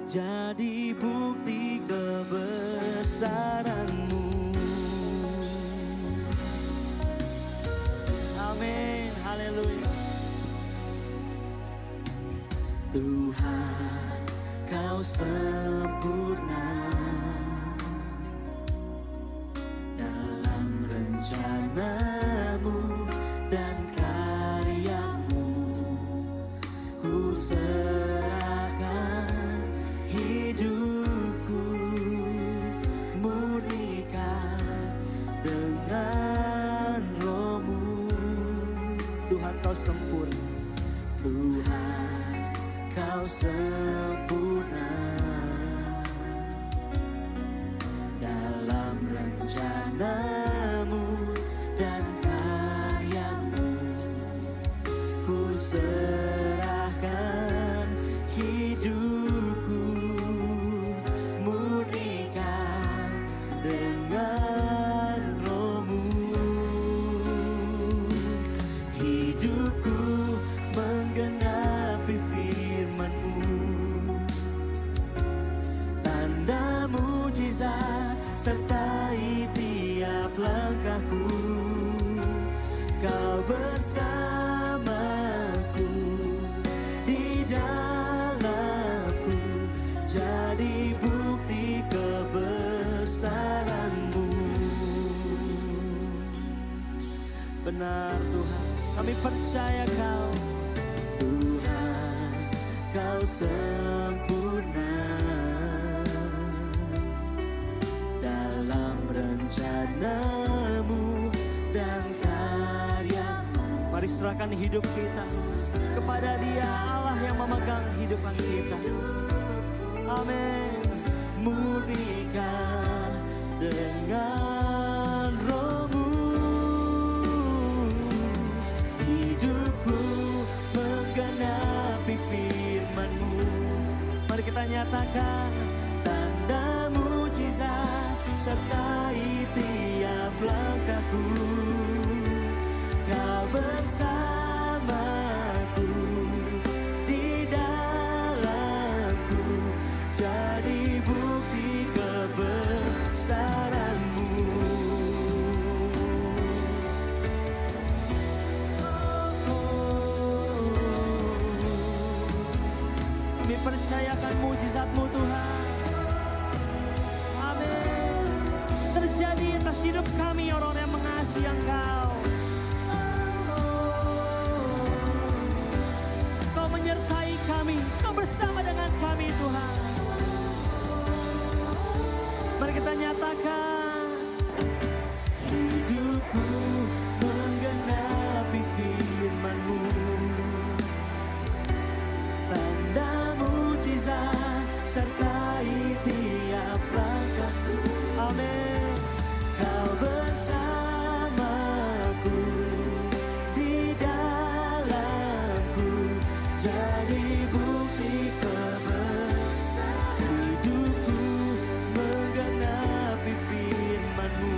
jadi bukti kebesaran-Mu. Amin, haleluya. Tuhan, Kau sempurna dalam rencana-Mu dan karya-Mu. Ku serahkan hidupku, murnikan dengan Roh-Mu. Tuhan, Kau sempurna. Tuhan, Kau sempurna dalam rencana-Mu dan karya-Mu. Ku serahkan hidupku, murnikan dengan Roh-Mu. Hidupku menggenapi firman-Mu, tanda mujizat sertai tiap langkahku. Kau bersamaku, di dalamku, jadi bukti kebesaran-Mu. Benar Tuhan, kami percaya Kau. Tuhan, Kau sempurna dalam rencana-Mu dan karya-Mu. Mari serahkan hidup kita kepada Dia, Allah yang memegang hidupan kita. Amin. Murnikan dengan Roh-Mu. Hidupku menggenapi firman-Mu. Mari kita nyatakan, tanda mujizat sertai tiap langkahku. Kau bersamaku, di dalamku, jadi bukti kebesaran-Mu. Kami percayakan mujizat-Mu Tuhan. Amin. Terjadi atas hidup kami orang yang mengasihi Engkau. Kau menyertai kami, Kau bersama dengan kami Tuhan. Mari kita nyatakan, hidupku menggenapi firman-Mu, tanda mujizat sertai tiap langkahku. Amin. Kau bersamaku, di dalamku, jadi bukti kebesaran. Hidupku menggenapi firman-Mu.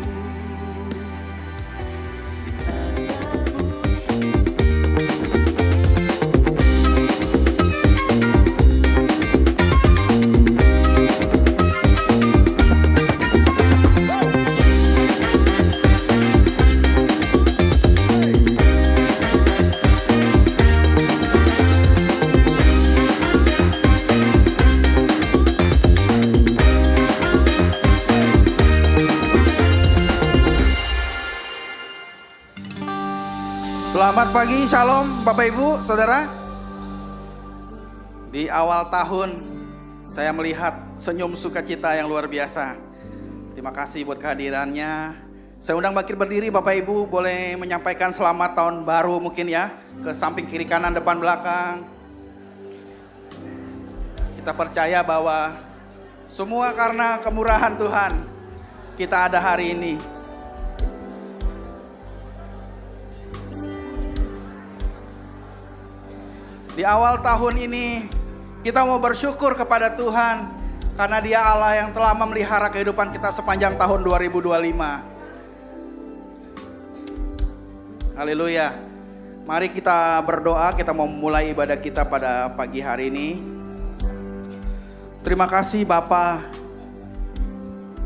Selamat pagi, shalom Bapak Ibu, Saudara. Di awal tahun saya melihat senyum sukacita yang luar biasa. Terima kasih buat kehadirannya. Saya undang bangkit berdiri, Bapak Ibu boleh menyampaikan selamat tahun baru mungkin ya, ke samping kiri kanan depan belakang. Kita percaya bahwa semua karena kemurahan Tuhan kita ada hari ini. Di awal tahun ini kita mau bersyukur kepada Tuhan karena Dia Allah yang telah memelihara kehidupan kita sepanjang tahun 2025. Haleluya. Mari kita berdoa, kita mau mulai ibadah kita pada pagi hari ini. Terima kasih Bapa.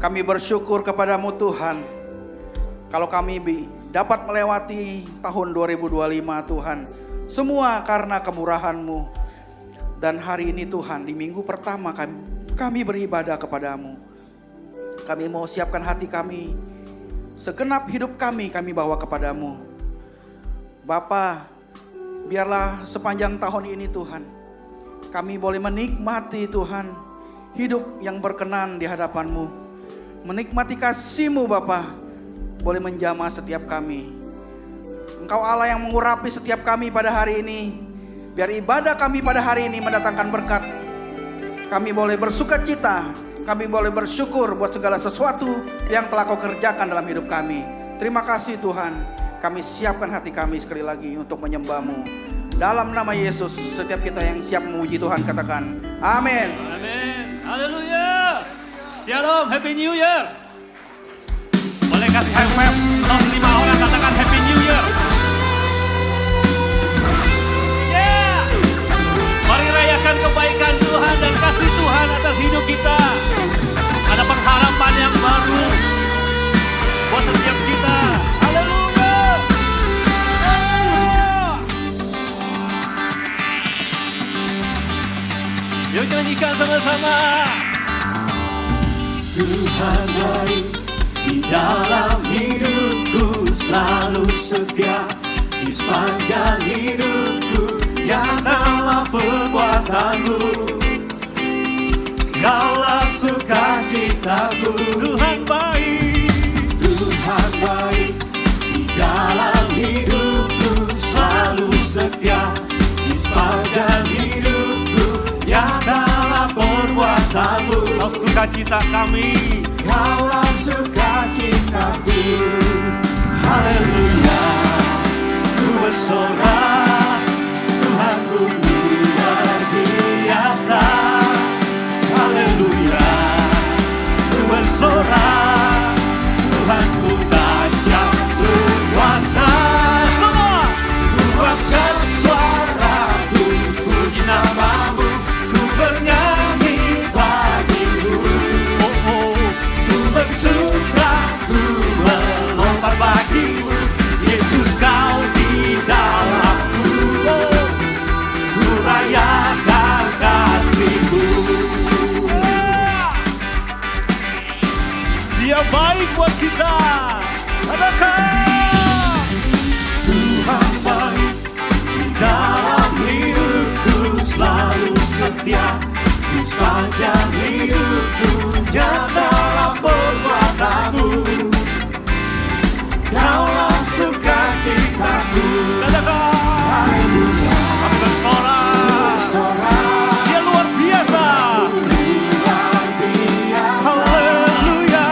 Kami bersyukur kepadamu Tuhan. Kalau kami dapat melewati tahun 2025 Tuhan, semua karena kemurahan-Mu. Dan hari ini Tuhan, di minggu pertama kami beribadah kepadamu. Kami mau siapkan hati kami, segenap hidup kami bawa kepadamu. Bapa, biarlah sepanjang tahun ini Tuhan, kami boleh menikmati Tuhan, hidup yang berkenan di hadapan-Mu. Menikmati kasih-Mu Bapa, boleh menjamah setiap kami. Engkau Allah yang mengurapi setiap kami pada hari ini. Biar ibadah kami pada hari ini mendatangkan berkat. Kami boleh bersuka cita, kami boleh bersyukur buat segala sesuatu yang telah Kau kerjakan dalam hidup kami. Terima kasih Tuhan. Kami siapkan hati kami sekali lagi untuk menyembah-Mu. Dalam nama Yesus, setiap kita yang siap memuji Tuhan katakan amin. Amin. Haleluya. Shalom, Happy New Year. Boleh kasih high five untuk 5 orang, katakan Happy New Year. Yeah. Mari rayakan kebaikan Tuhan dan kasih Tuhan atas hidup kita. Ada pengharapan yang baru buat setiap kita. Haleluya. Yuk nyanyikan sama-sama. Tuhan baik, di dalam hidupku selalu setia. Di sepanjang hidupku nyatalah perbuatan-Mu. Kaulah sukacitaku. Tuhan baik, Tuhan baik, di dalam hidupku selalu setia. Di sepanjang hidupku nyatalah perbuatan-Mu. Kau sukacita kami. Kaulah sukacitaku. Haleluya, ku bersorak, Tuhanku luar biasa. Haleluya, ku bersorak, Tuhanku dahsyat berkuasa. Semua Ku angkat suaraku, puji nama-Mu, ku bernyanyi bagi-Mu. Ku bersuka, ku melompat bagi-Mu. Yesus Kau di dalamku, ku rayakan kasih-Mu. Dia baik buat kita. Katakan Tuhan baik, di dalam hidupku selalu setia. Di sepanjang hidupku nyatalah perbuatan-Mu. Kaulah sukacitaku. katakan Haleluya, kami bersorak. sorak Dia luar biasa. luar biasa. Haleluya.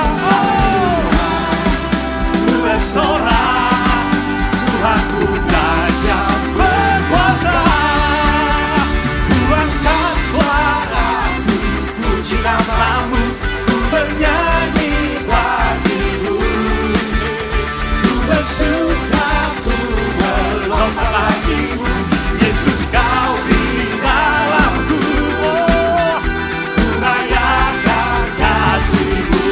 Ku bersorak, Tuhanku dahsyat berkuasa. Ku angkat suaraku, puji nama-Mu, ku bernyanyi bagi-Mu. Ku bersuka, ku melompat bagi-Mu. Yesus Kau di dalamku, ku rayakan kasih-Mu.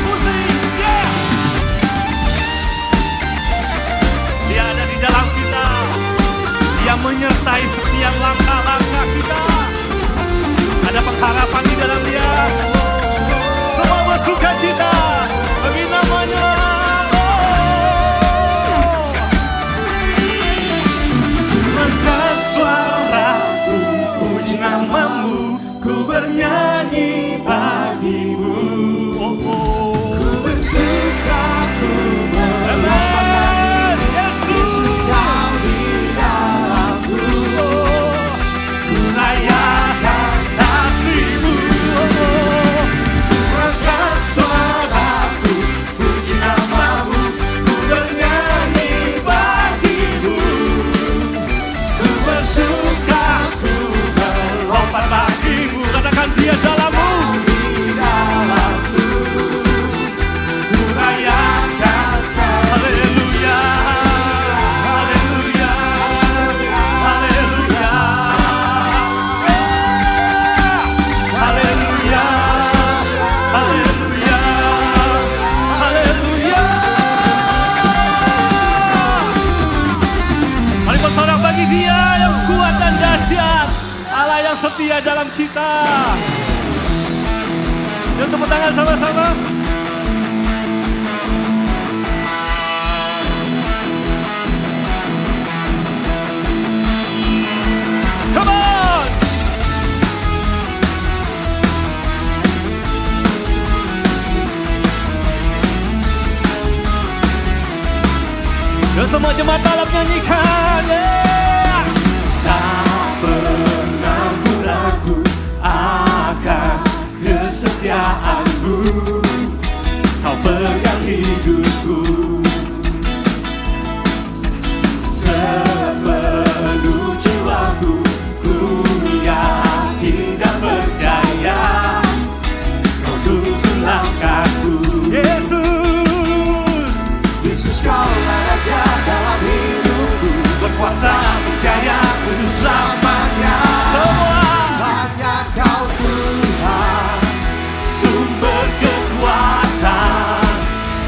Musik, yeah. Dia ada di dalam kita. Dia menyertai setiap langkah-langkah kita. Ada pengharapan di dalam Dia. Semua bersuka cita bagi nama-Nya. Angkat suaraku, puji nama-Mu, ku bernyanyi bagi-Mu. Ku bersuka, ku melompat bagi-Mu. Yesus Kau di dalamku, ku rayakan kasih-Mu. Angkat suaraku, puji nama-Mu, ku bernyanyi bagi-Mu. Ku bersuka, ku melompat bagi-Mu. Katakan Dia dalammu. yang setia dalam kita. Yuk tepuk tangan sama-sama. Come on! Yuk semua jemaat dalam nyanyikan, yeah! Tak pernah ku ragu akan kesetiaanmu, kau pegang hidupku sepenuh jiwaku, ku yakin dan percaya kau tuntun langkahku. Yesus, Yesus kaulah Raja dalam hidupku, berkuasa berjaya untuk selamanya. Semua hanya kau Tuhan, sumber kekuatan,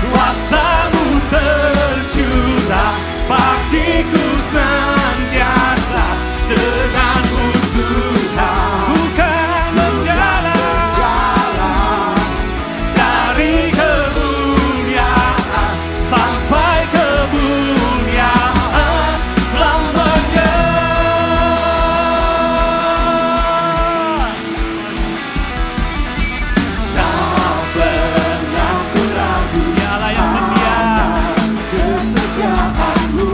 kuasamu tercurah bagiku senantiasa. Denganmu Tuhan, bukan berjalan dari kemuliaan sampai kemuliaan selamanya. Tak pernah ku ragu, Ya Allah yang setia, kesetiaanmu,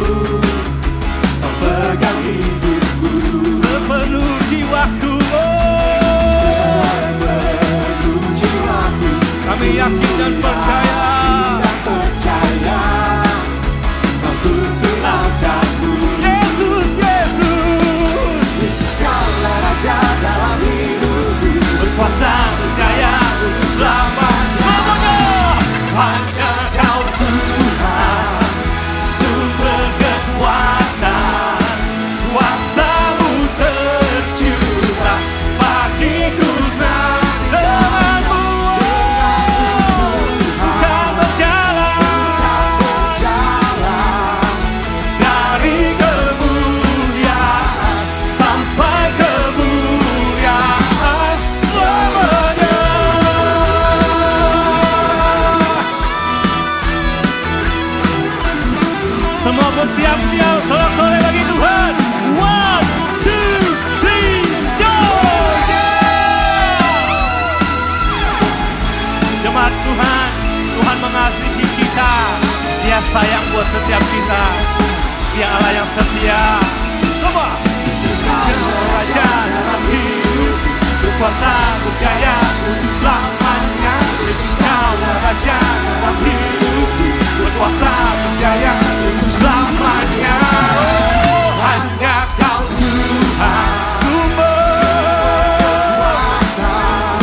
kau pegang hidupku sepenuh jiwaku. Sepenuh jiwaku, kami yakin dan percaya kau tuntun langkahku. Yesus, Yesus, Yesus kaulah Raja dalam hidupku, berkuasa berjaya untuk selamanya. Semuanya hanya kau Tuhan, sumber kekuatan, kuasamu tercurah bagiku denganmu. Bukan berjalan dari kemuliaan sampai kemuliaan selamanya. Semua bersiap-siap, sorak-sorai bagi Tuhan. 1, 2, 3, go! Yeah! Jemaat Tuhan, Tuhan mengasihi kita. Dia sayang buat setiap kita. Dia Allah yang setia. Coba. Yesus kaulah Raja dalam hidup, berkuasa berjaya untuk selamanya. Yesus kaulah Raja dalam hidup, berkuasa berjaya untuk selamanya. Oh, hanya kau Tuhan, sumber kekuatan,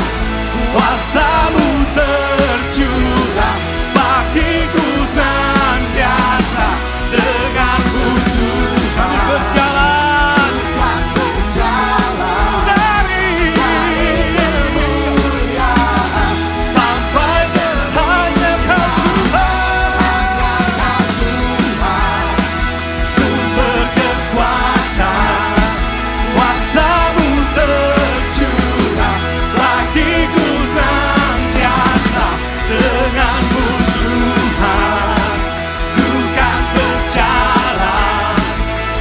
kuasamu tercurah bagiku senantiasa. Denganmu Tuhan berjalan dari kemuliaan sampai hanya kau Tuhan, sumber kekuatan, kuasamu tercurah bagiku senantiasa. Denganmu Tuhan, ku kan berjalan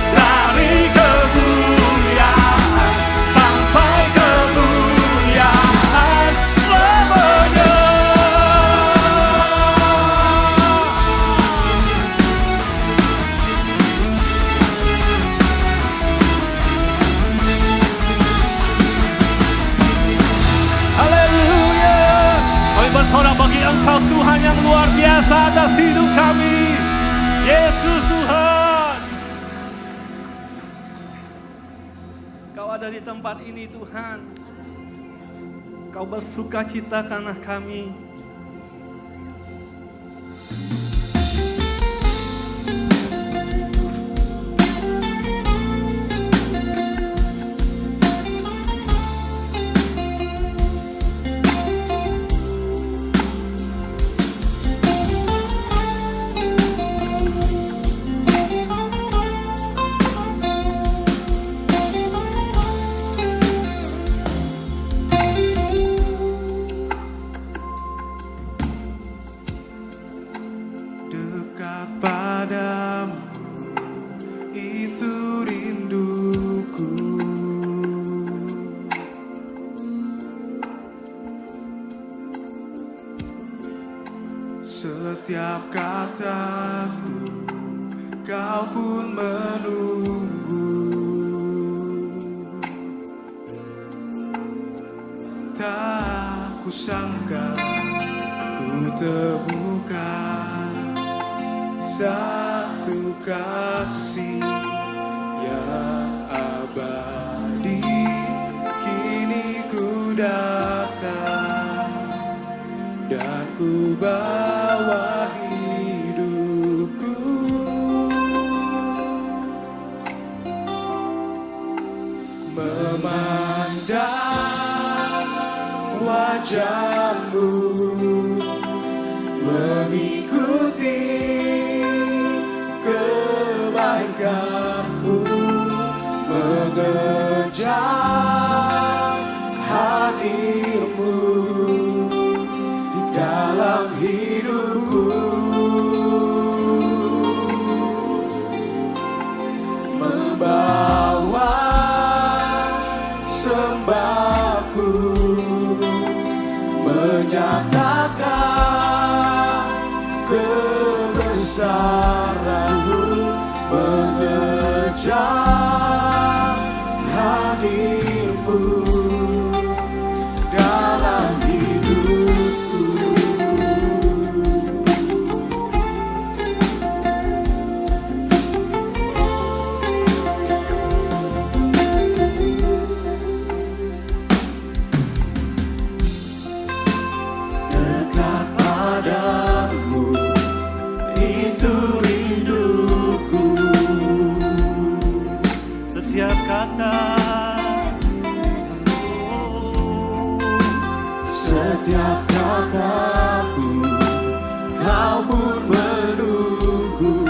dari kemuliaan sampai kemuliaan selamanya. Haleluya. Kami bersorak bagi Engkau Tuhan yang luar biasa atas hidup kami. Yesus Tuhan. Kau ada di tempat ini Tuhan. Kau bersuka cita karena kami. Setiap kataku kau pun menunggu. Tak kusangka ku temukan satu kasih yang abadi. Kini ku datang dan ku bawa hidupku, memandang wajahmu, mengikuti kebaikanmu, mengejar hadirmu di dalam hidupku, membawa sembahku, menyatakan kebesaranmu, mengejar hadirmu dalam hidupku. Dekat padamu itu rinduku. Setiap kata, Setiap kataku kau pun menunggu.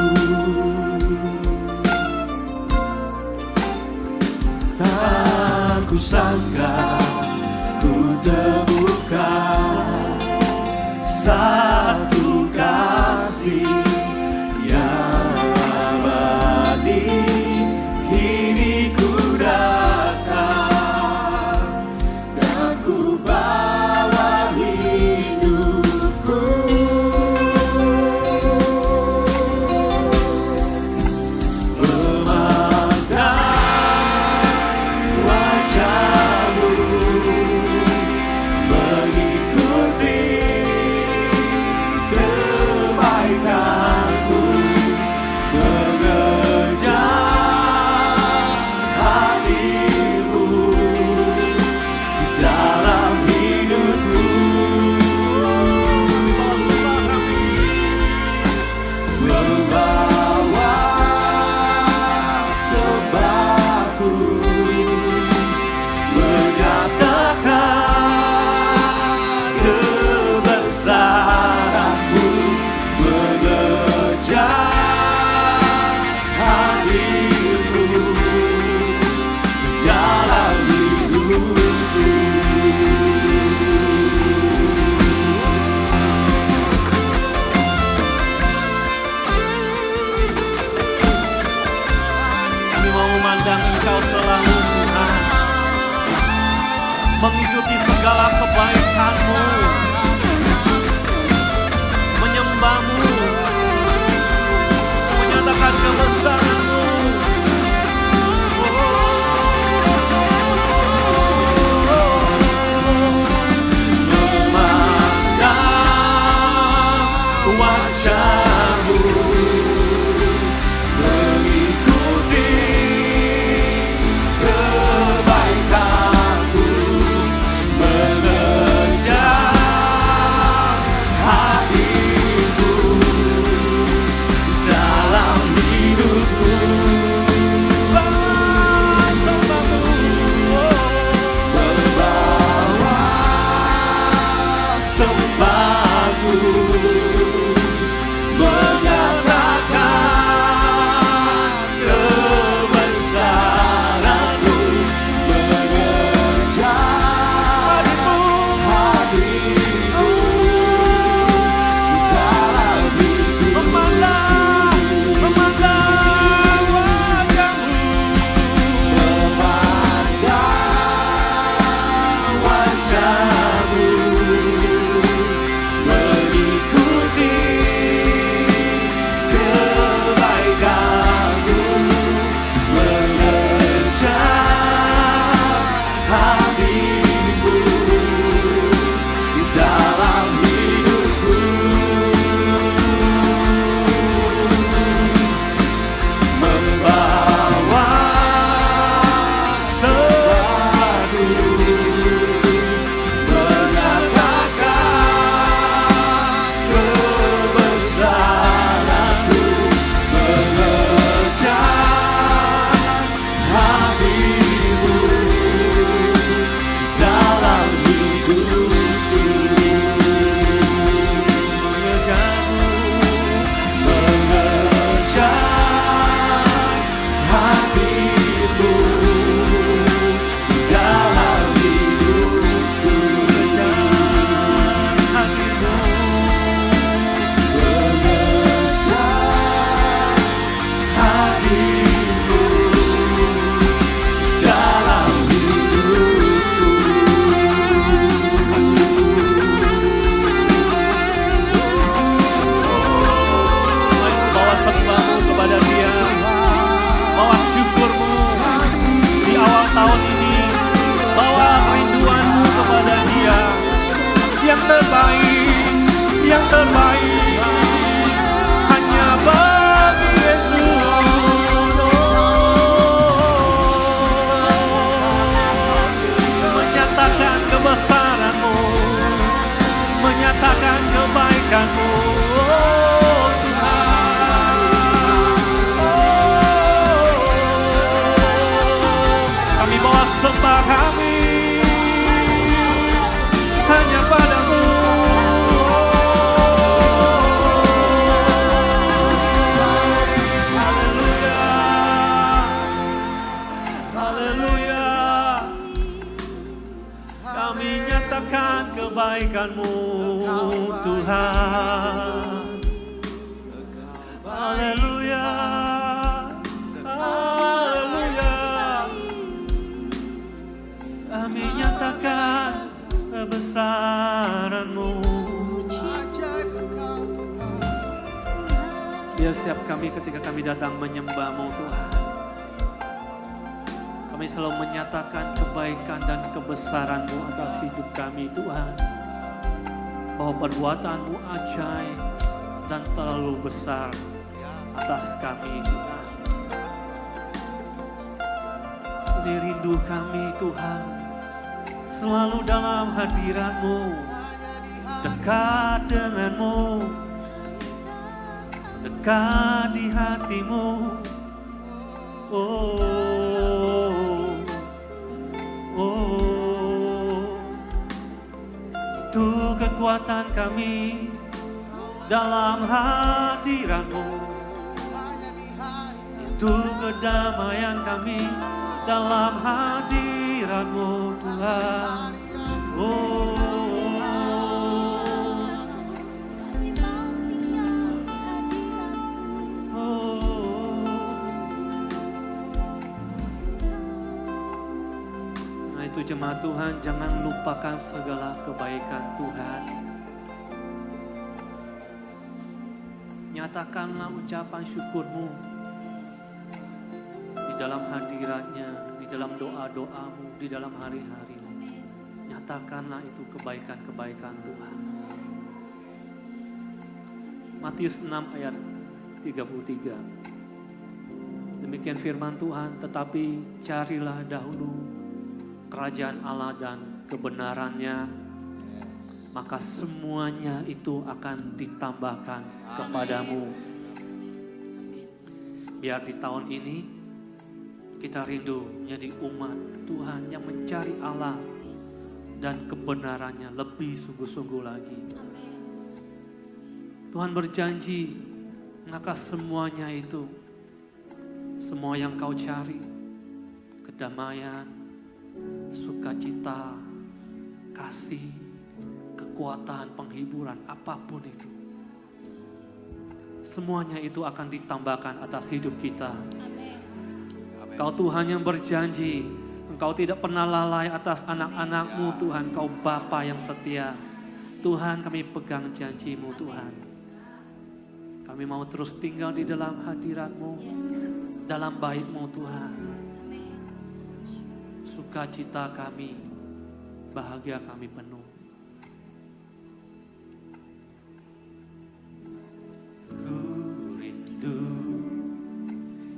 Tak kusangka ku temukan satu kasih yang abadi. Kini ku datang dan ku bawa hidupku, memandang wajahmu, mengikuti kebaikanmu, mengejar hadirmu dalam hidupku, membawa sembahku, menyatakan kebesaranmu, mengejar hadirmu dalam hidupku. kami mau memandang Engkau selalu Tuhan, mengikuti segala kebaikan-Mu, menyembah-Mu, menyatakan kebesaran-Mu. Memandang wajahmu, mengikuti kebaikanmu, mengejar hadirmu dalam hidupku, membawa sembahku, menyatakan kebesaranmu, mengejar hadirmu dalam hidupku, memandang wajahmu, memandang wajahmu, mengikuti Kami nyatakan kebaikan-Mu Tuhan. Haleluya, haleluya. Kami nyatakan kebesaran-Mu. Biar setiap kami ketika kami datang menyembah-Mu Tuhan, kami selalu menyatakan kebaikan dan kebesaran-Mu atas hidup kami Tuhan. Bahwa perbuatan-Mu ajaib dan terlalu besar atas kami Tuhan. Ini rindu kami Tuhan, selalu dalam hadirat-Mu, dekat dengan-Mu, dekat di hati-Mu. Oh, itu kekuatan kami dalam hadirat-Mu. Itu kedamaian kami dalam hadirat-Mu Tuhan. Oh, nah itu jemaat Tuhan, jangan lupakan segala kebaikan Tuhan. Nyatakanlah ucapan syukur-Mu di dalam hadirat-Nya, di dalam doa-doa-Mu, di dalam hari-hari-Mu. Nyatakanlah itu kebaikan-kebaikan Tuhan. Matius 6 ayat 33. Demikian firman Tuhan, tetapi carilah dahulu kerajaan Allah dan kebenaran-Nya, maka semuanya itu akan ditambahkan kepadamu. Biar di tahun ini kita rindu menjadi umat Tuhan yang mencari Allah dan kebenarannya lebih sungguh-sungguh lagi. Tuhan berjanji, maka semuanya itu, semua yang kau cari, kedamaian, sukacita, kasih, kekuatan, penghiburan, apapun itu, semuanya itu akan ditambahkan atas hidup kita. Kau Tuhan yang berjanji, Engkau tidak pernah lalai atas anak-anak-Mu Tuhan. Kau Bapa yang setia. Tuhan, kami pegang janji-Mu Tuhan. Kami mau terus tinggal di dalam hadirat-Mu, dalam baik-Mu Tuhan. Sukacita kami, bahagia kami penuh. Ku rindu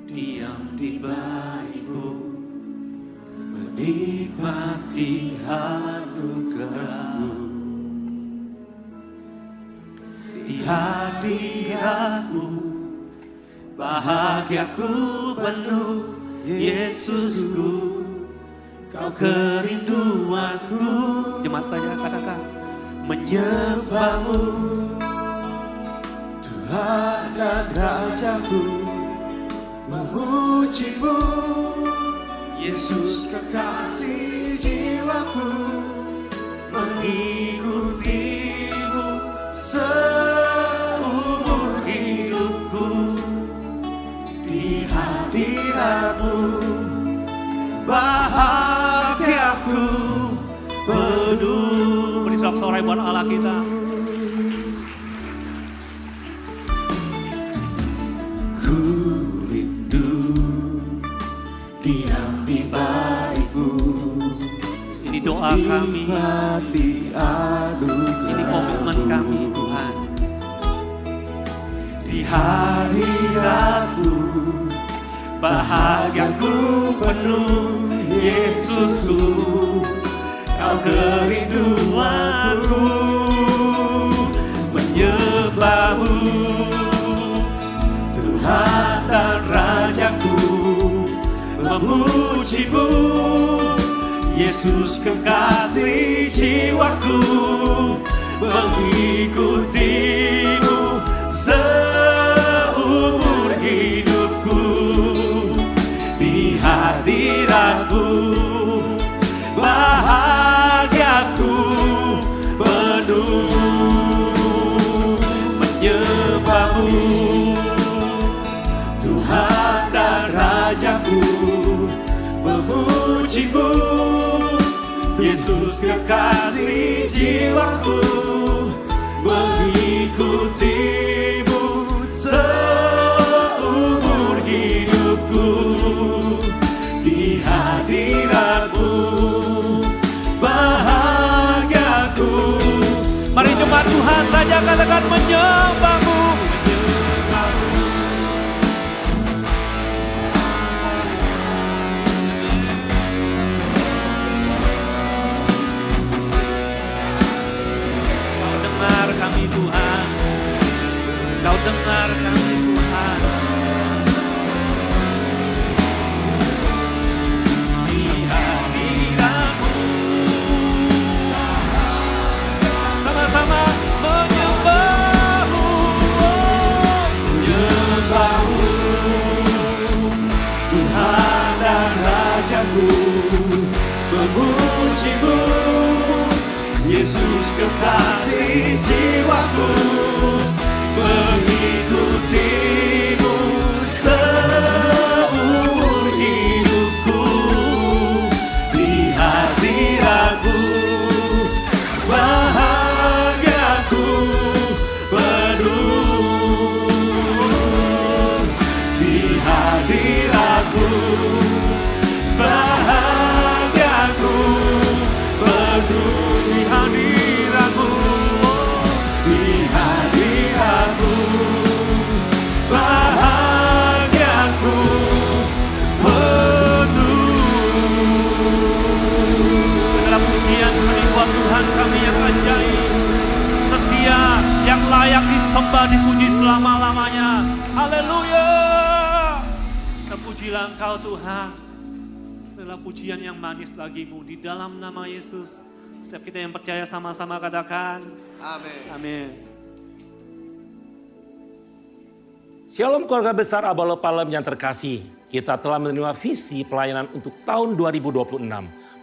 diam di baik-Mu, menikmati anugerah-Mu. Di hadirat-Mu bahagiaku penuh, Yesusku, Kau kerinduanku. Jemaat saya katakan, menyembah-Mu Tuhan dan Rajaku, memuji-Mu Yesus kekasih jiwaku, mengikuti-Mu seumur hidupku. Di hadirat-Mu bahagiaku penuh. Beri sorak-sorai buat Allah kita. Ku rindu diam di baik-Mu. Ini doa kami, ini komitmen kami Tuhan. Di hadirat-Mu bahagiaku penuh, Yesusku, Kau kerinduanku. Menyembah-Mu Tuhan dan Rajaku, memuji-Mu Yesus kekasih jiwaku, mengikuti-Mu seumur hidupku. Di hadirat-Mu bahagia Yesus kekasih jiwaku, mengikutimu seumur hidupku. Di hadiratmu bahagiaku. Mari jemaat Tuhan saja katakan menyembahmu. Kau dengar kami Tuhan, Kau dengar kami Tuhan. Di hadiratmu sama-sama menyembahmu, Menyembahmu, Tuhan dan Rajaku, memujimu, Yesus kekasih jiwaku, mengikutimu seumur hidupku. Di hadiratmu bahagiaku penuh. Di hadiratmu bahagiaku penuh. di hadiratmu, Di hadiratmu bahagiaku penuh. segala pujian kami buat Tuhan kami yang ajaib, setia, yang layak disembah, dipuji selama-lamanya. Haleluya. Terpujilah Engkau Tuhan. Segala pujian yang manis bagimu di dalam nama Yesus. Setiap kita yang percaya sama-sama katakan Amin. amin. Shalom keluarga besar Abalo Palem yang terkasih. Kita telah menerima visi pelayanan untuk tahun 2026.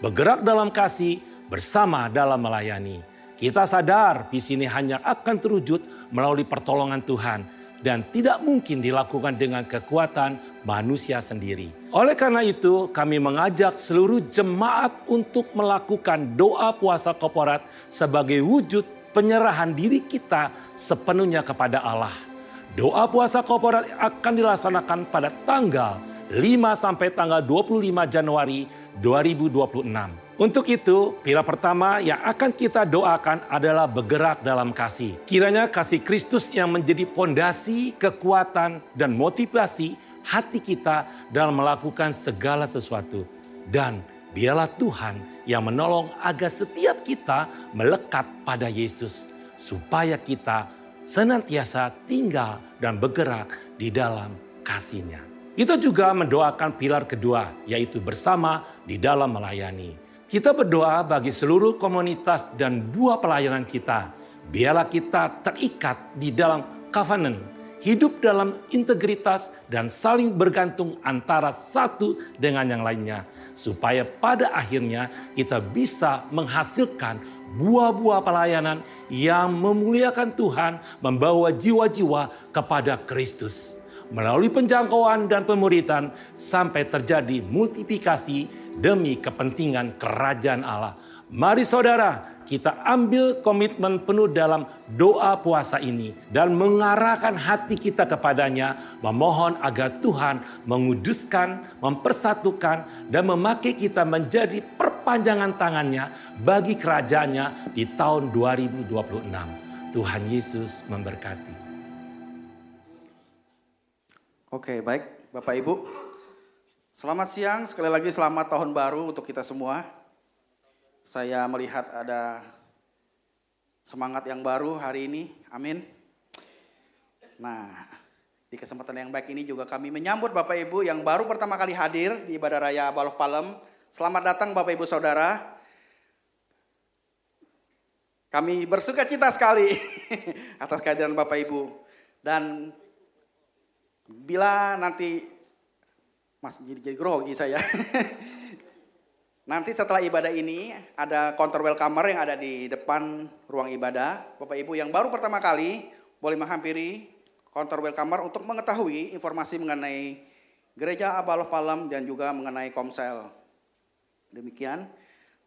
Bergerak dalam kasih, bersama dalam melayani. Kita sadar visi ini hanya akan terwujud melalui pertolongan Tuhan. Dan tidak mungkin dilakukan dengan kekuatan manusia sendiri. Oleh karena itu kami mengajak seluruh jemaat untuk melakukan doa puasa korporat sebagai wujud penyerahan diri kita sepenuhnya kepada Allah. Doa puasa korporat akan dilaksanakan pada tanggal 5 sampai tanggal 25 Januari 2026. Untuk itu, pilar pertama yang akan kita doakan adalah bergerak dalam kasih. Kiranya kasih Kristus yang menjadi pondasi, kekuatan, dan motivasi hati kita dalam melakukan segala sesuatu. Dan biarlah Tuhan yang menolong agar setiap kita melekat pada Yesus. Supaya kita senantiasa tinggal dan bergerak di dalam kasih-Nya. Kita juga mendoakan pilar kedua, yaitu bersama di dalam melayani. Kita berdoa bagi seluruh komunitas dan buah pelayanan kita. Biarlah kita terikat di dalam covenant, hidup dalam integritas dan saling bergantung antara satu dengan yang lainnya. Supaya pada akhirnya kita bisa menghasilkan buah-buah pelayanan yang memuliakan Tuhan, membawa jiwa-jiwa kepada Kristus. Melalui penjangkauan dan pemuritan sampai terjadi multiplikasi demi kepentingan kerajaan Allah. Mari saudara, kita ambil komitmen penuh dalam doa puasa ini dan mengarahkan hati kita kepadanya, memohon agar Tuhan menguduskan, mempersatukan, dan memakai kita menjadi perpanjangan tangannya bagi kerajaannya di tahun 2026. Tuhan Yesus memberkati. Oke, baik Bapak Ibu. Selamat siang, sekali lagi selamat tahun baru untuk kita semua. Saya melihat ada semangat yang baru hari ini, amin. Nah, di kesempatan yang baik ini juga kami menyambut Bapak Ibu yang baru pertama kali hadir di Ibadah Raya Abaloh Palem. Selamat datang Bapak Ibu Saudara. Kami bersuka cita sekali atas kehadiran Bapak Ibu. Dan bila nanti, Mas jadi grogi saya. Nanti setelah ibadah ini ada counter welcomer yang ada di depan ruang ibadah. Bapak Ibu yang baru pertama kali boleh menghampiri counter welcomer untuk mengetahui informasi mengenai Gereja Abaloh Palem dan juga mengenai Komsel. Demikian.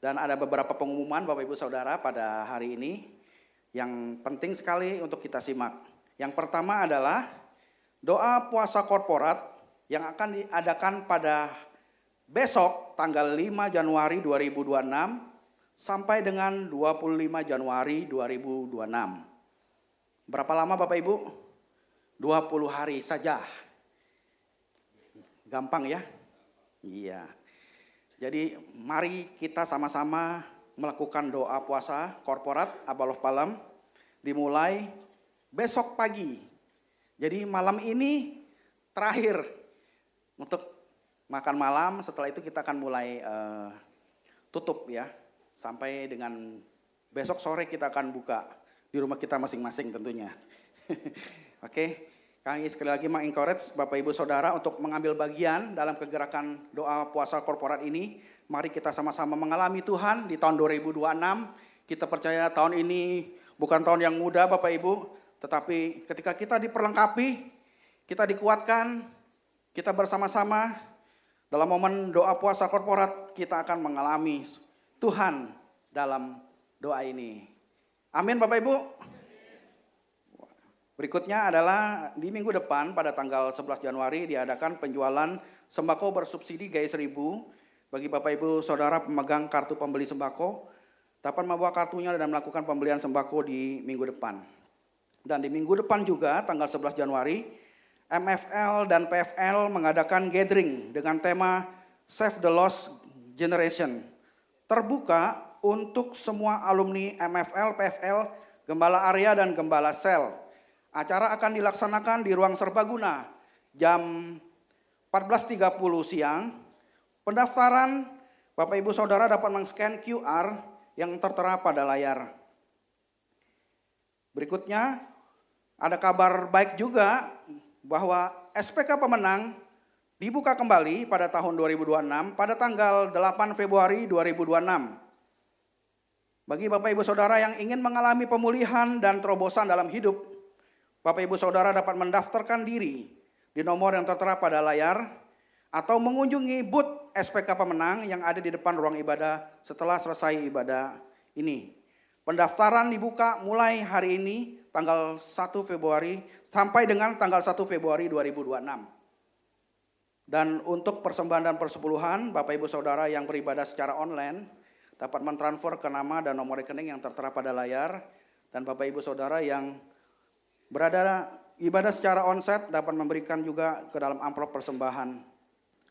Dan ada beberapa pengumuman Bapak Ibu Saudara pada hari ini yang penting sekali untuk kita simak. Yang pertama adalah doa puasa korporat yang akan diadakan pada besok tanggal 5 Januari 2026 sampai dengan 25 Januari 2026. Berapa lama Bapak Ibu? 20 hari saja. Gampang ya? Iya. Jadi mari kita sama-sama melakukan doa puasa korporat Abalof Palem dimulai besok pagi. Jadi malam ini terakhir untuk makan malam, setelah itu kita akan mulai tutup ya. Sampai dengan besok sore kita akan buka di rumah kita masing-masing tentunya. Oke, kami sekali lagi mengencourage Bapak Ibu Saudara untuk mengambil bagian dalam kegerakan doa puasa korporat ini. Mari kita sama-sama mengalami Tuhan di tahun 2026. Kita percaya tahun ini bukan tahun yang mudah Bapak Ibu, tetapi ketika kita diperlengkapi, kita dikuatkan, kita bersama-sama dalam momen doa puasa korporat, kita akan mengalami Tuhan dalam doa ini. Amin Bapak Ibu. Berikutnya adalah di minggu depan pada tanggal 11 Januari diadakan penjualan sembako bersubsidi Gaya 1000 bagi Bapak Ibu Saudara pemegang kartu pembeli sembako dapat membawa kartunya dan melakukan pembelian sembako di minggu depan. Dan di minggu depan juga tanggal 11 Januari MFL dan PFL mengadakan gathering dengan tema Save the Lost Generation. Terbuka untuk semua alumni MFL, PFL, Gembala Area dan Gembala Sel. Acara akan dilaksanakan di ruang serbaguna jam 14.30 siang. Pendaftaran Bapak Ibu Saudara dapat men-scan QR yang tertera pada layar. Berikutnya ada kabar baik juga bahwa SPK pemenang dibuka kembali pada tahun 2026 pada tanggal 8 Februari 2026. Bagi Bapak Ibu Saudara yang ingin mengalami pemulihan dan terobosan dalam hidup, Bapak Ibu Saudara dapat mendaftarkan diri di nomor yang tertera pada layar atau mengunjungi booth SPK pemenang yang ada di depan ruang ibadah setelah selesai ibadah ini. Pendaftaran dibuka mulai hari ini tanggal 1 Februari sampai dengan tanggal 1 Februari 2026. Dan untuk persembahan dan persepuluhan, Bapak Ibu Saudara yang beribadah secara online dapat mentransfer ke nama dan nomor rekening yang tertera pada layar. Dan Bapak Ibu Saudara yang berada ibadah secara onsite dapat memberikan juga ke dalam amplop persembahan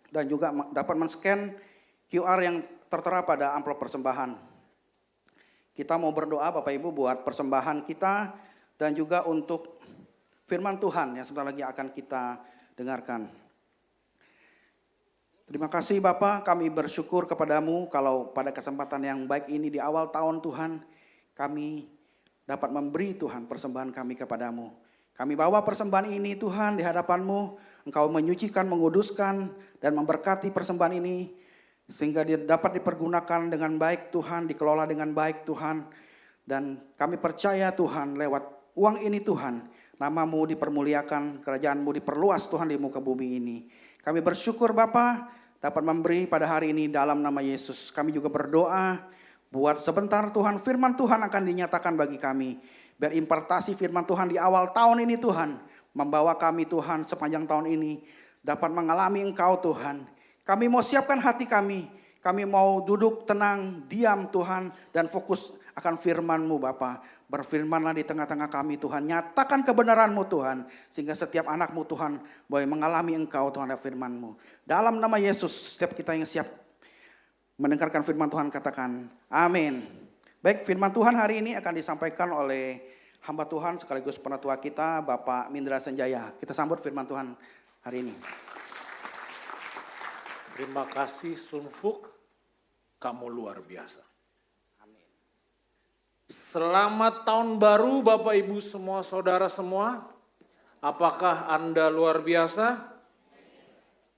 dan juga dapat men-scan QR yang tertera pada amplop persembahan. Kita mau berdoa Bapak Ibu buat persembahan kita dan juga untuk firman Tuhan yang sebentar lagi akan kita dengarkan. Terima kasih Bapak, kami bersyukur kepadamu kalau pada kesempatan yang baik ini di awal tahun Tuhan kami dapat memberi Tuhan persembahan kami kepadamu. Kami bawa persembahan ini Tuhan di hadapan-Mu. Engkau menyucikan, menguduskan dan memberkati persembahan ini. Sehingga dia dapat dipergunakan dengan baik Tuhan, dikelola dengan baik Tuhan. Dan kami percaya Tuhan lewat uang ini Tuhan, nama-Mu dipermuliakan, kerajaan-Mu diperluas Tuhan di muka bumi ini. Kami bersyukur Bapa dapat memberi pada hari ini dalam nama Yesus. Kami juga berdoa buat sebentar Tuhan, firman Tuhan akan dinyatakan bagi kami. Biar impartasi firman Tuhan di awal tahun ini Tuhan, membawa kami Tuhan sepanjang tahun ini dapat mengalami Engkau Tuhan. Kami mau siapkan hati kami mau duduk tenang, diam Tuhan, dan fokus akan firman-Mu Bapa. Berfirmanlah di tengah-tengah kami Tuhan, nyatakan kebenaran-Mu Tuhan, sehingga setiap anak-Mu Tuhan boleh mengalami Engkau Tuhan dan firman-Mu. Dalam nama Yesus, setiap kita yang siap mendengarkan firman Tuhan katakan amin. Baik, firman Tuhan hari ini akan disampaikan oleh hamba Tuhan sekaligus penatua kita Bapak Mindra Senjaya. Kita sambut firman Tuhan hari ini. Terima kasih Sunfuk, kamu luar biasa. Amin. Selamat tahun baru Bapak Ibu semua, saudara semua. Apakah Anda luar biasa?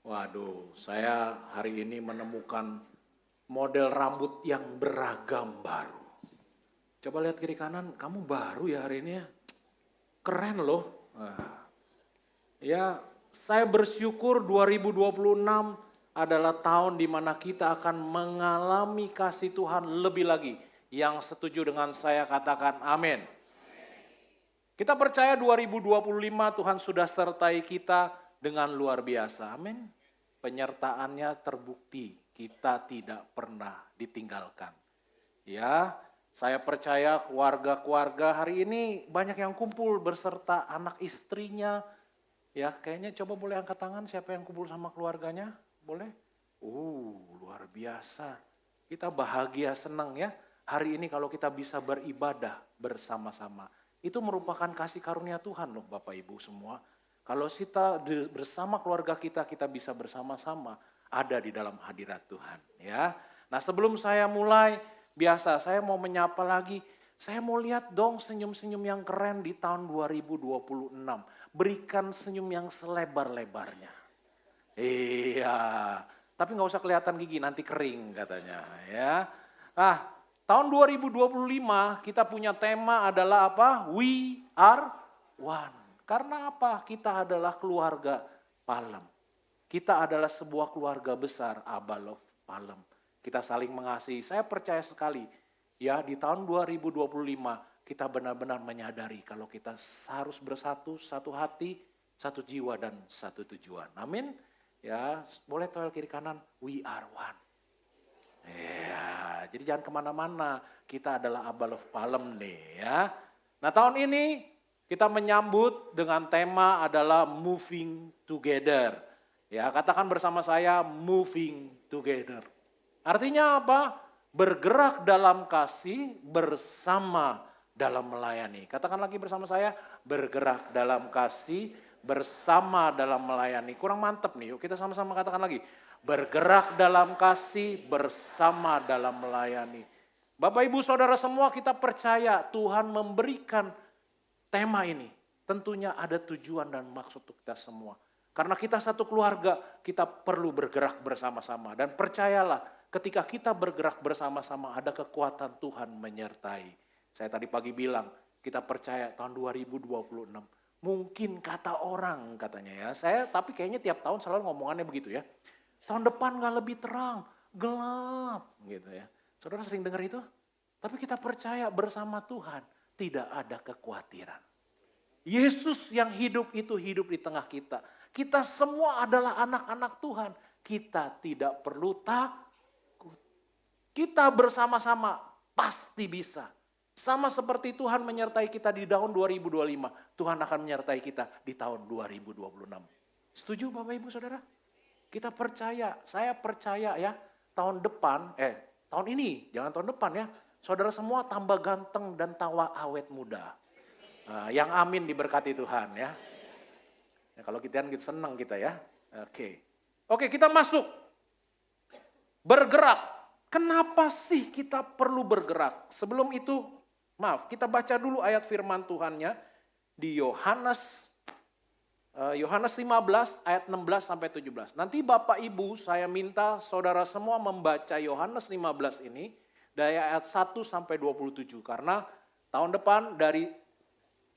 Waduh, saya hari ini menemukan model rambut yang beragam baru. Coba lihat kiri kanan, kamu baru ya hari ini ya. Keren loh. Ya, saya bersyukur 2026 adalah tahun di mana kita akan mengalami kasih Tuhan lebih lagi. Yang setuju dengan saya katakan amin. Kita percaya 2025 Tuhan sudah sertai kita dengan luar biasa. Amin. Penyertaannya terbukti, kita tidak pernah ditinggalkan. Ya, saya percaya keluarga-keluarga hari ini banyak yang kumpul berserta anak istrinya. Ya, kayaknya coba boleh angkat tangan siapa yang kumpul sama keluarganya? Boleh? Luar biasa. Kita bahagia, senang ya. Hari ini kalau kita bisa beribadah bersama-sama. Itu merupakan kasih karunia Tuhan loh Bapak Ibu semua. Kalau kita bersama keluarga kita bisa bersama-sama ada di dalam hadirat Tuhan. Ya. Nah sebelum saya mulai, biasa saya mau menyapa lagi. Saya mau lihat dong senyum-senyum yang keren di tahun 2026. Berikan senyum yang selebar-lebarnya. Iya, tapi nggak usah kelihatan gigi nanti kering katanya. Ya. Nah tahun 2025 kita punya tema adalah apa? We are one. Karena apa? Kita adalah keluarga Palem. Kita adalah sebuah keluarga besar, Abalov Palem. Kita saling mengasihi. Saya percaya sekali ya di tahun 2025 kita benar-benar menyadari kalau kita harus bersatu, satu hati, satu jiwa dan satu tujuan. Amin. Ya, boleh toel kiri kanan, we are one. Ya, jadi jangan kemana-mana. Kita adalah Abalov Palem nih ya. Nah tahun ini kita menyambut dengan tema adalah moving together. Ya, katakan bersama saya moving together. Artinya apa? Bergerak dalam kasih, bersama dalam melayani. Katakan lagi bersama saya, bergerak dalam kasih, bersama dalam melayani. Kurang mantep nih, yuk kita sama-sama katakan lagi. Bergerak dalam kasih, bersama dalam melayani. Bapak Ibu Saudara semua, kita percaya Tuhan memberikan tema ini. Tentunya ada tujuan dan maksud untuk kita semua. Karena kita satu keluarga, kita perlu bergerak bersama-sama. Dan percayalah, ketika kita bergerak bersama-sama, ada kekuatan Tuhan menyertai. Saya tadi pagi bilang, kita percaya tahun 2026. Mungkin kata orang katanya ya. Tapi kayaknya tiap tahun selalu ngomongannya begitu ya. Tahun depan gak lebih terang, gelap gitu ya. Saudara sering dengar itu? Tapi kita percaya bersama Tuhan tidak ada kekhawatiran. Yesus yang hidup itu hidup di tengah kita. Kita semua adalah anak-anak Tuhan. Kita tidak perlu takut. Kita bersama-sama pasti bisa. Sama seperti Tuhan menyertai kita di tahun 2025. Tuhan akan menyertai kita di tahun 2026. Setuju Bapak Ibu Saudara? Kita percaya, saya percaya ya tahun ini, jangan tahun depan ya. Saudara semua tambah ganteng dan tawa awet muda. Nah, yang amin diberkati Tuhan ya. Ya kalau kita senang kita ya. Oke, kita masuk. Bergerak. Kenapa sih kita perlu bergerak? Sebelum itu, kita baca dulu ayat firman Tuhannya di Yohanes 15 ayat 16 sampai 17. Nanti Bapak Ibu saya minta saudara semua membaca Yohanes 15 ini dari ayat 1 sampai 27. Karena tahun depan dari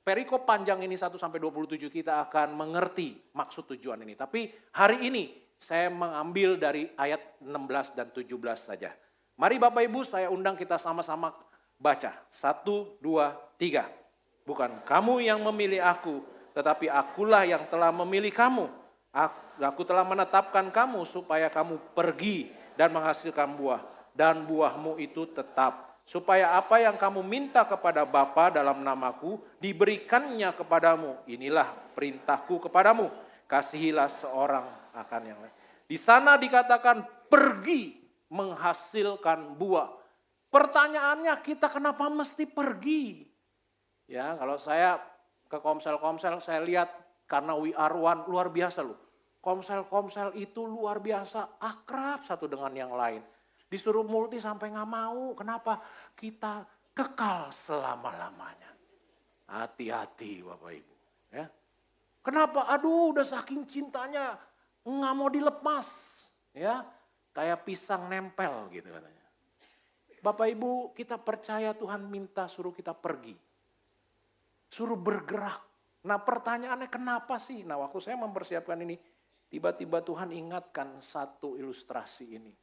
perikop panjang ini 1 sampai 27 kita akan mengerti maksud tujuan ini. Tapi hari ini saya mengambil dari ayat 16 dan 17 saja. Mari Bapak Ibu saya undang kita sama-sama baca. 1, 2, 3. Bukan kamu yang memilih aku, tetapi akulah yang telah memilih kamu. Aku telah menetapkan kamu supaya kamu pergi dan menghasilkan buah. Dan buahmu itu tetap. Supaya apa yang kamu minta kepada Bapa dalam namaku, diberikannya kepadamu. Inilah perintahku kepadamu. Kasihilah seorang akan yang lain. Di sana dikatakan pergi menghasilkan buah. Pertanyaannya kita kenapa mesti pergi? Ya kalau saya ke komsel-komsel saya lihat karena we are one luar biasa loh. Komsel-komsel itu luar biasa akrab satu dengan yang lain. Disuruh multi sampai gak mau. Kenapa? Kita kekal selama-lamanya. Hati-hati Bapak Ibu. Ya. Kenapa? Aduh udah saking cintanya gak mau dilepas. Ya, kayak pisang nempel gitu katanya. Bapak Ibu kita percaya Tuhan minta suruh kita pergi. Suruh bergerak. Nah pertanyaannya kenapa sih? Nah waktu saya mempersiapkan ini, Tiba-tiba Tuhan ingatkan satu ilustrasi ini.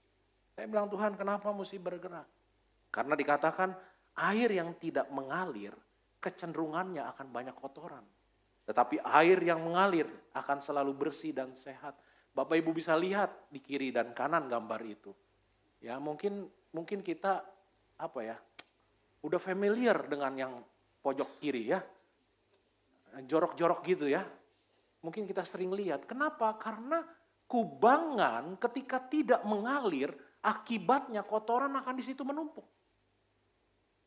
Saya bilang, Tuhan kenapa mesti bergerak? Karena dikatakan air yang tidak mengalir, kecenderungannya akan banyak kotoran. Tetapi air yang mengalir akan selalu bersih dan sehat. Bapak Ibu bisa lihat di kiri dan kanan gambar itu. Ya mungkin kita udah familiar dengan yang pojok kiri ya. Jorok-jorok gitu ya. Mungkin kita sering lihat. Kenapa? Karena kubangan ketika tidak mengalir, akibatnya kotoran akan di situ menumpuk.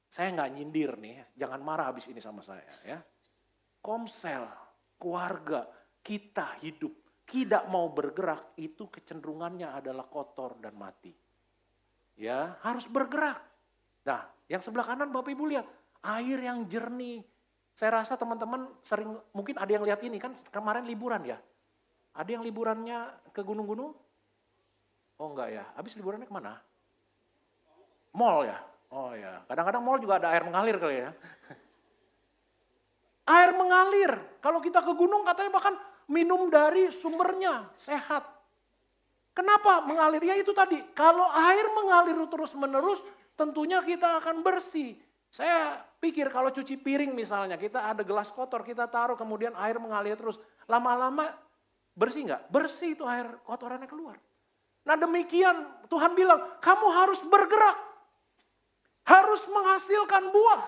Saya nggak nyindir nih, jangan marah habis ini sama saya ya. Komsel, keluarga, kita hidup, tidak mau bergerak, itu kecenderungannya adalah kotor dan mati. Ya, harus bergerak. Nah, yang sebelah kanan Bapak Ibu lihat, air yang jernih. Saya rasa teman-teman sering, mungkin ada yang lihat ini kan kemarin liburan ya. Ada yang liburannya ke gunung-gunung? Oh enggak ya, habis liburannya kemana? Mall ya? Oh ya, kadang-kadang mall juga ada air mengalir kali ya. Air mengalir, kalau kita ke gunung katanya bahkan minum dari sumbernya, sehat. Kenapa mengalir? Ya itu tadi, kalau air mengalir terus-menerus tentunya kita akan bersih. Saya pikir kalau cuci piring misalnya, kita ada gelas kotor, kita taruh kemudian air mengalir terus. Lama-lama bersih nggak? Bersih itu air kotorannya keluar. Nah demikian Tuhan bilang, kamu harus bergerak. Harus menghasilkan buah.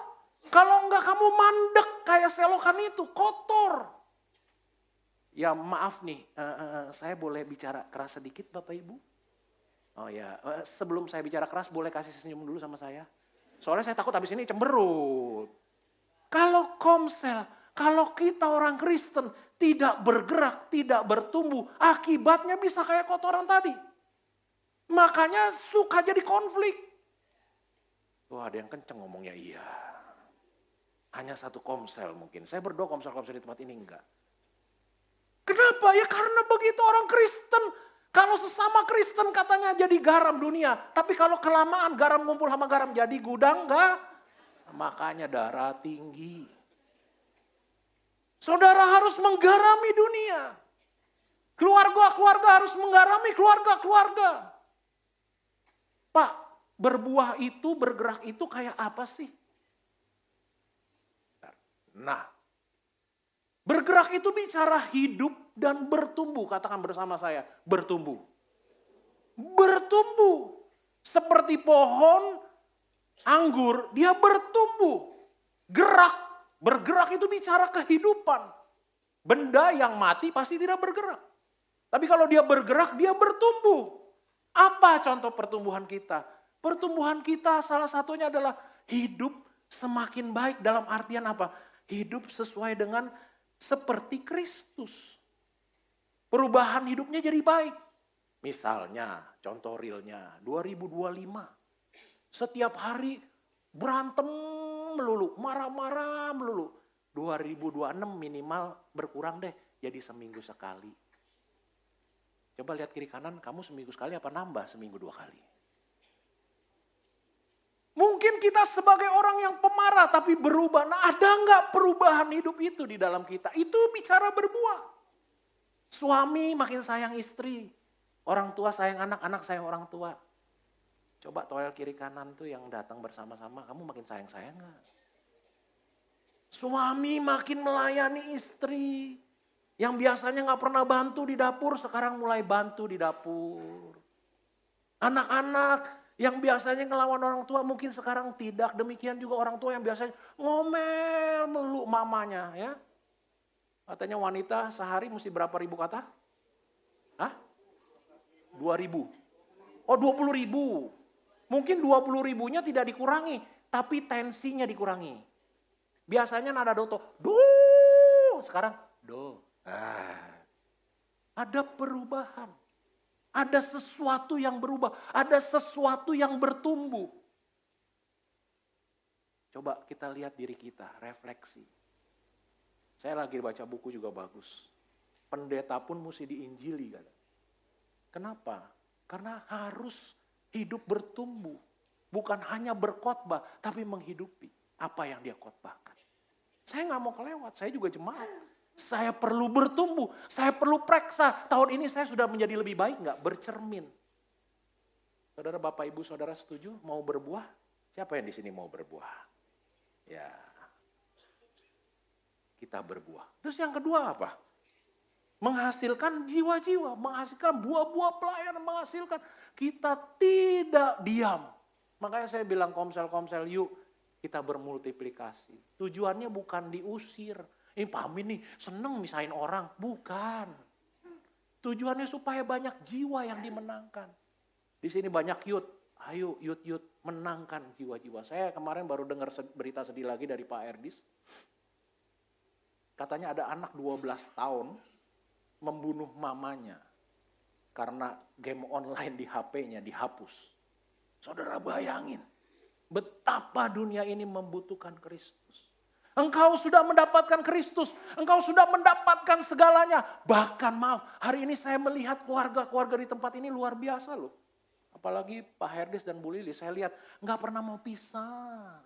Kalau enggak kamu mandek kayak selokan itu, kotor. Ya maaf nih, saya boleh bicara keras sedikit Bapak Ibu? Oh ya, sebelum saya bicara keras boleh kasih senyum dulu sama saya? Soalnya saya takut habis ini cemberut. Kalau komsel, kalau kita orang Kristen tidak bergerak, tidak bertumbuh, akibatnya bisa kayak kotoran tadi. Makanya suka jadi konflik. Wah ada yang kenceng ngomongnya iya. Hanya satu komsel mungkin. Saya berdoa komsel-komsel di tempat ini enggak. Kenapa? Ya karena begitu orang Kristen. Kalau sesama Kristen katanya jadi garam dunia. Tapi kalau kelamaan garam ngumpul sama garam jadi gudang enggak. Makanya darah tinggi. Saudara harus menggarami dunia. Keluarga-keluarga harus menggarami keluarga-keluarga. Pak, berbuah itu, bergerak itu kayak apa sih? Nah, bergerak itu bicara hidup dan bertumbuh. Katakan bersama saya, bertumbuh. Bertumbuh. Seperti pohon anggur, dia bertumbuh. Gerak. Bergerak itu bicara kehidupan. Benda yang mati pasti tidak bergerak. Tapi kalau dia bergerak, dia bertumbuh. Apa contoh pertumbuhan kita? Pertumbuhan kita salah satunya adalah hidup semakin baik dalam artian apa? Hidup sesuai dengan seperti Kristus. Perubahan hidupnya jadi baik. Misalnya contoh realnya 2025. Setiap hari berantem melulu, marah-marah melulu. 2026 minimal berkurang deh jadi seminggu sekali. Coba lihat kiri kanan, kamu seminggu sekali apa nambah seminggu 2 kali? Mungkin kita sebagai orang yang pemarah tapi berubah. Nah ada nggak perubahan hidup itu di dalam kita? Itu bicara berbuah. Suami makin sayang istri. Orang tua sayang anak, anak sayang orang tua. Coba toel kiri kanan tuh yang datang bersama-sama, kamu makin sayang-sayang nggak? Suami makin melayani istri. Yang biasanya nggak pernah bantu di dapur, sekarang mulai bantu di dapur. Anak-anak yang biasanya ngelawan orang tua mungkin sekarang tidak. Demikian juga orang tua yang biasanya ngomel melulu mamanya ya. Katanya wanita sehari mesti berapa ribu kata? Hah? 2.000. Oh 20.000. Mungkin 20.000-nya tidak dikurangi. Tapi tensinya dikurangi. Biasanya nada doto. Duh. Sekarang do. Ada perubahan. Ada sesuatu yang berubah. Ada sesuatu yang bertumbuh. Coba kita lihat diri kita, refleksi. Saya lagi baca buku juga bagus. Pendeta pun mesti diinjili. Kenapa? Karena harus hidup bertumbuh. Bukan hanya berkhotbah, tapi menghidupi apa yang dia khotbahkan. Saya nggak mau kelewat, saya juga jemaat. Saya perlu bertumbuh, saya perlu periksa. Tahun ini saya sudah menjadi lebih baik nggak? Bercermin. Saudara, Bapak, Ibu, Saudara setuju mau berbuah? Siapa yang di sini mau berbuah? Ya, kita berbuah. Terus yang kedua apa? Menghasilkan jiwa-jiwa, menghasilkan buah-buah pelayanan, menghasilkan. Kita tidak diam. Makanya saya bilang komsel-komsel, yuk kita bermultiplikasi. Tujuannya bukan diusir. Pak Amin nih seneng misahin orang. Bukan. Tujuannya supaya banyak jiwa yang dimenangkan. Di sini banyak youth. Ayo youth menangkan jiwa-jiwa. Saya kemarin baru dengar berita sedih lagi dari Pak Erdis. Katanya ada anak 12 tahun membunuh mamanya karena game online di HP-nya dihapus. Saudara bayangin betapa dunia ini membutuhkan Kristus. Engkau sudah mendapatkan Kristus, engkau sudah mendapatkan segalanya. Bahkan maaf, hari ini saya melihat keluarga-keluarga di tempat ini luar biasa loh. Apalagi Pak Herdis dan Bu Lili, saya lihat nggak pernah mau pisah.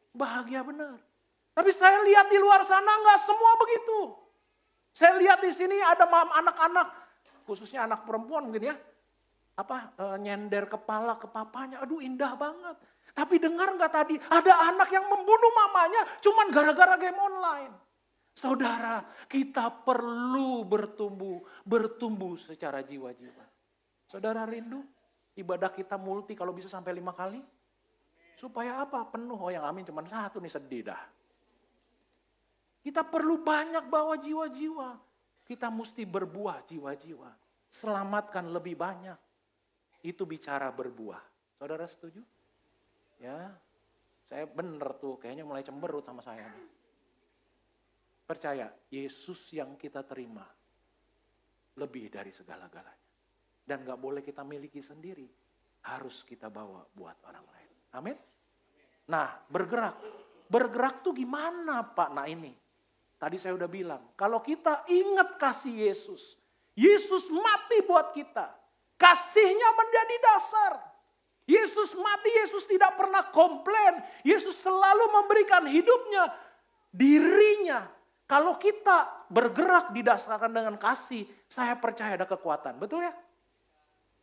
Bahagia benar. Tapi saya lihat di luar sana nggak semua begitu. Saya lihat di sini ada anak-anak, khususnya anak perempuan mungkin ya, nyender kepala ke papanya, aduh indah banget. Tapi dengar nggak tadi, ada anak yang membunuh mamanya cuman gara-gara game online. Saudara, kita perlu bertumbuh secara jiwa-jiwa. Saudara rindu ibadah kita multi kalau bisa sampai 5 kali? Supaya apa? Penuh. Oh yang amin cuma 1 nih, sedih dah. Kita perlu banyak bawa jiwa-jiwa. Kita mesti berbuah jiwa-jiwa. Selamatkan lebih banyak. Itu bicara berbuah. Saudara setuju? Ya, saya bener tuh, kayaknya mulai cemberut sama saya nih. Percaya, Yesus yang kita terima lebih dari segala-galanya. Dan gak boleh kita miliki sendiri, harus kita bawa buat orang lain. Amin? Nah, bergerak. Bergerak tuh gimana Pak? Nah ini, tadi saya udah bilang, kalau kita ingat kasih Yesus, Yesus mati buat kita. Kasihnya menjadi dasar. Yesus mati, Yesus tidak pernah komplain. Yesus selalu memberikan hidupnya, dirinya. Kalau kita bergerak didasarkan dengan kasih, saya percaya ada kekuatan. Betul ya?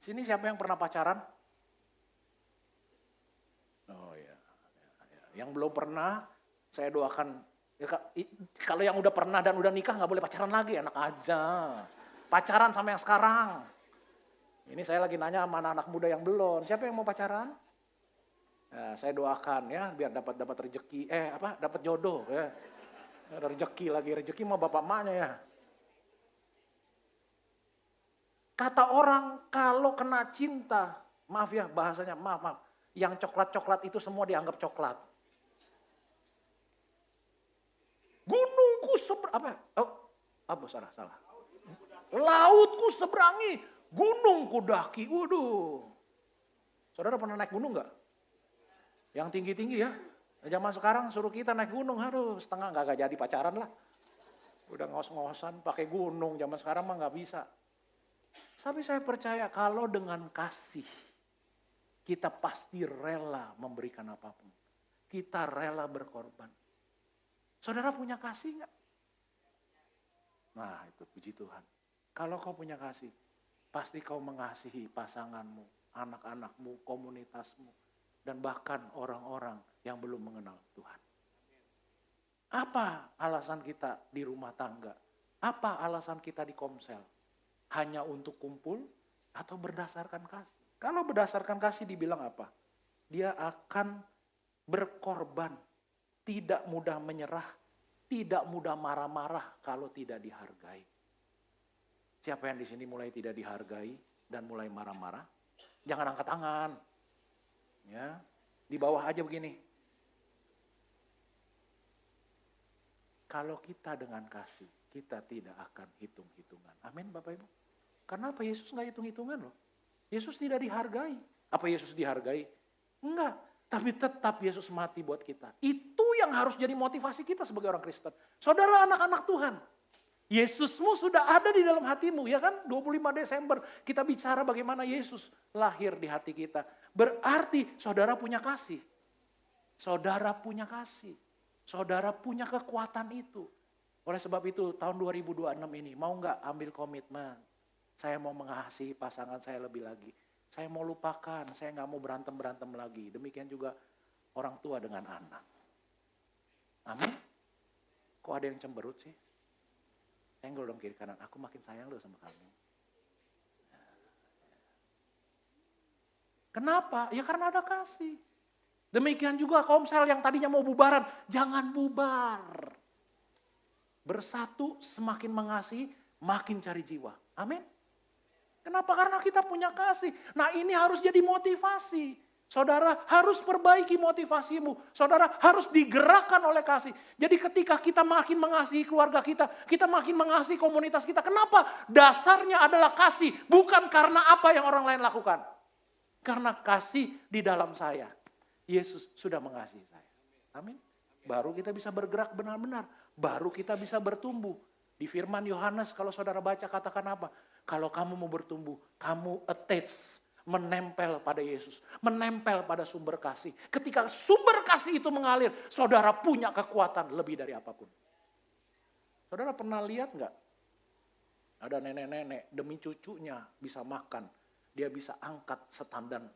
Sini siapa yang pernah pacaran? Oh ya. Yang belum pernah, saya doakan. Ya, kalau yang udah pernah dan udah nikah gak boleh pacaran lagi, enak aja. Pacaran sama yang sekarang. Ini saya lagi nanya sama anak-anak muda yang belum. Siapa yang mau pacaran? Nah, saya doakan ya biar dapat rezeki, dapat jodoh ya. Ada rezeki mah bapak emaknya ya. Kata orang kalau kena cinta, maaf ya bahasanya, maaf. Yang coklat-coklat itu semua dianggap coklat. Gunungku salah. Lautku seberangi, gunungku daki. Waduh. Saudara pernah naik gunung gak? Yang tinggi-tinggi ya. Zaman sekarang suruh kita naik gunung, setengah gak jadi pacaran lah. Udah ngos-ngosan pakai gunung, zaman sekarang mah gak bisa. Tapi saya percaya kalau dengan kasih, kita pasti rela memberikan apapun. Kita rela berkorban. Saudara punya kasih gak? Nah itu puji Tuhan. Kalau kau punya kasih, pasti kau mengasihi pasanganmu, anak-anakmu, komunitasmu, dan bahkan orang-orang yang belum mengenal Tuhan. Apa alasan kita di rumah tangga? Apa alasan kita di komsel? Hanya untuk kumpul atau berdasarkan kasih? Kalau berdasarkan kasih dibilang apa? Dia akan berkorban, tidak mudah menyerah, tidak mudah marah-marah kalau tidak dihargai. Siapa yang di sini mulai tidak dihargai dan mulai marah-marah? Jangan angkat tangan. Ya, di bawah aja begini. Kalau kita dengan kasih, kita tidak akan hitung-hitungan. Amin Bapak Ibu. Kenapa Yesus nggak hitung-hitungan loh? Yesus tidak dihargai. Apa Yesus dihargai? Enggak. Tapi tetap Yesus mati buat kita. Itu yang harus jadi motivasi kita sebagai orang Kristen. Saudara anak-anak Tuhan. Yesusmu sudah ada di dalam hatimu, ya kan? 25 Desember kita bicara bagaimana Yesus lahir di hati kita. Berarti saudara punya kasih. Saudara punya kasih. Saudara punya kekuatan itu. Oleh sebab itu tahun 2026 ini mau nggak ambil komitmen? Saya mau mengasihi pasangan saya lebih lagi. Saya mau lupakan, saya nggak mau berantem-berantem lagi. Demikian juga orang tua dengan anak. Amin. Kok ada yang cemberut sih? Senggol dong kiri kanan, aku makin sayang loh sama kamu. Kenapa? Ya karena ada kasih. Demikian juga komsel yang tadinya mau bubaran, jangan bubar. Bersatu semakin mengasihi, makin cari jiwa. Amin. Kenapa? Karena kita punya kasih. Nah ini harus jadi motivasi. Saudara harus perbaiki motivasimu. Saudara harus digerakkan oleh kasih. Jadi ketika kita makin mengasihi keluarga kita makin mengasihi komunitas kita. Kenapa? Dasarnya adalah kasih. Bukan karena apa yang orang lain lakukan. Karena kasih di dalam saya. Yesus sudah mengasihi saya. Amin. Baru kita bisa bergerak benar-benar. Baru kita bisa bertumbuh. Di firman Yohanes kalau saudara baca katakan apa? Kalau kamu mau bertumbuh, kamu attach, menempel pada Yesus. Menempel pada sumber kasih. Ketika sumber kasih itu mengalir, saudara punya kekuatan lebih dari apapun. Saudara pernah lihat nggak? Ada nenek-nenek demi cucunya bisa makan. Dia bisa angkat setandan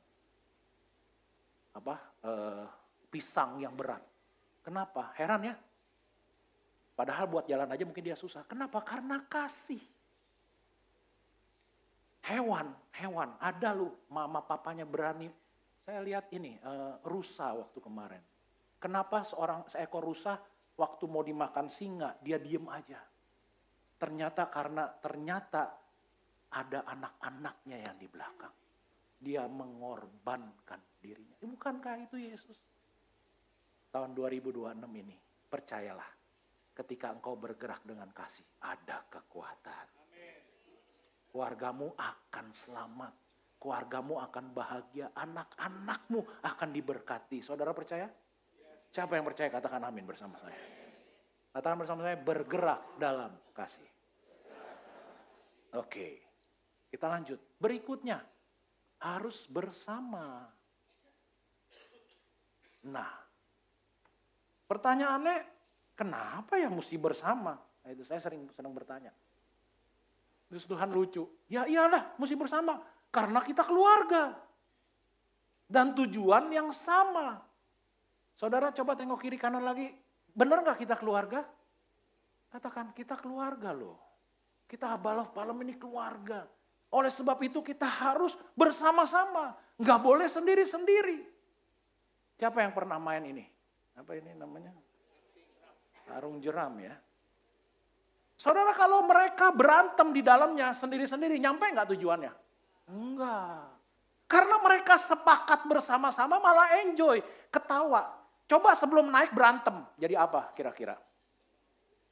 pisang yang berat. Kenapa? Heran ya. Padahal buat jalan aja mungkin dia susah. Kenapa? Karena kasih. Hewan ada loh mama papanya berani. Saya lihat ini rusa waktu kemarin. Kenapa seekor rusa waktu mau dimakan singa dia diem aja. Ternyata ada anak-anaknya yang di belakang. Dia mengorbankan dirinya. Bukankah itu Yesus? Tahun 2026 ini, percayalah. Ketika engkau bergerak dengan kasih, ada kekuatan. Keluargamu akan selamat. Keluargamu akan bahagia. Anak-anakmu akan diberkati. Saudara percaya? Siapa yang percaya? Katakan amin bersama saya. Katakan bersama saya, bergerak dalam kasih. Oke. Kita lanjut. Berikutnya, harus bersama. Nah, pertanyaannya, kenapa ya mesti bersama? Nah, itu saya sering bertanya. Terus Tuhan lucu. Ya iyalah, mesti bersama. Karena kita keluarga. Dan tujuan yang sama. Saudara coba tengok kiri kanan lagi. Benar gak kita keluarga? Katakan, kita keluarga loh. Kita Abalof Palem ini keluarga. Oleh sebab itu kita harus bersama-sama. Nggak boleh sendiri-sendiri. Siapa yang pernah main ini? Apa ini namanya? Tarung jeram ya. Saudara kalau mereka berantem di dalamnya sendiri-sendiri, nyampe nggak tujuannya? Enggak. Karena mereka sepakat bersama-sama malah enjoy, ketawa. Coba sebelum naik berantem, jadi apa kira-kira?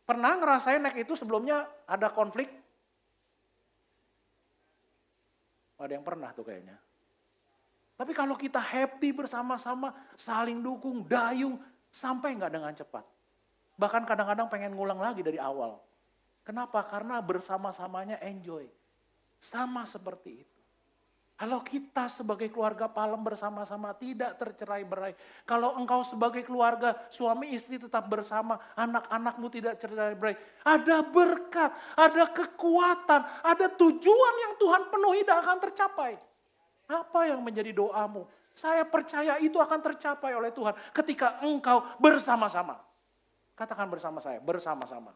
Pernah ngerasain naik itu sebelumnya ada konflik? Ada yang pernah tuh kayaknya. Tapi kalau kita happy bersama-sama, saling dukung, dayung, sampai nggak dengan cepat. Bahkan kadang-kadang pengen ngulang lagi dari awal. Kenapa? Karena bersama-samanya enjoy. Sama seperti itu. Kalau kita sebagai keluarga Palem bersama-sama tidak tercerai-berai. Kalau engkau sebagai keluarga suami istri tetap bersama, anak-anakmu tidak tercerai-berai. Ada berkat, ada kekuatan, ada tujuan yang Tuhan penuhi dan akan tercapai. Apa yang menjadi doamu? Saya percaya itu akan tercapai oleh Tuhan ketika engkau bersama-sama. Katakan bersama saya, bersama-sama.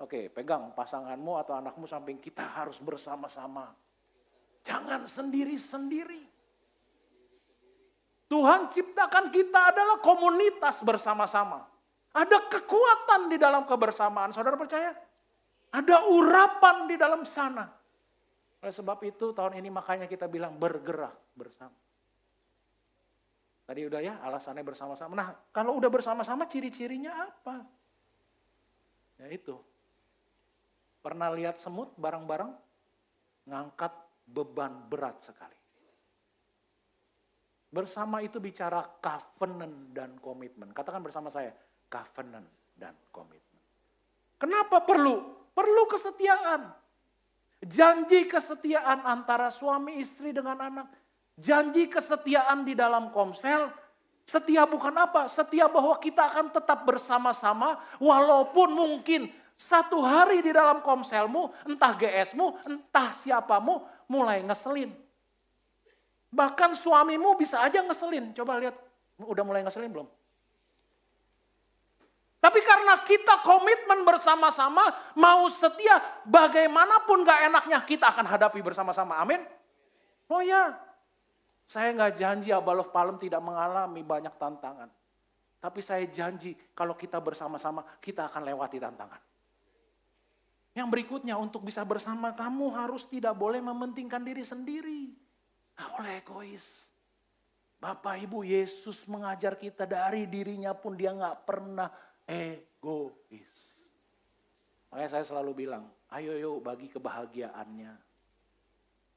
Oke, pegang pasanganmu atau anakmu samping, kita harus bersama-sama. Jangan sendiri-sendiri. Tuhan ciptakan kita adalah komunitas bersama-sama. Ada kekuatan di dalam kebersamaan. Saudara percaya? Ada urapan di dalam sana. Oleh sebab itu tahun ini makanya kita bilang bergerak bersama. Tadi udah ya alasannya bersama-sama. Nah kalau udah bersama-sama ciri-cirinya apa? Ya itu. Pernah lihat semut bareng-bareng? Ngangkat beban berat sekali. Bersama itu bicara covenant dan komitmen. Katakan bersama saya, covenant dan komitmen. Kenapa perlu? Perlu kesetiaan. Janji kesetiaan antara suami istri dengan anak. Janji kesetiaan di dalam komsel. Setia bukan apa? Setia bahwa kita akan tetap bersama-sama walaupun mungkin satu hari di dalam komselmu, entah GS-mu, entah siapamu mulai ngeselin. Bahkan suamimu bisa aja ngeselin. Coba lihat, udah mulai ngeselin belum? Tapi karena kita komitmen bersama-sama, mau setia, bagaimanapun gak enaknya kita akan hadapi bersama-sama. Amin. Oh ya, saya gak janji Abalof Palem tidak mengalami banyak tantangan. Tapi saya janji kalau kita bersama-sama, kita akan lewati tantangan. Yang berikutnya, untuk bisa bersama kamu harus tidak boleh mementingkan diri sendiri. Gak boleh egois. Bapak Ibu, Yesus mengajar kita dari dirinya pun dia gak pernah egois. Makanya saya selalu bilang, ayo yuk bagi kebahagiaannya.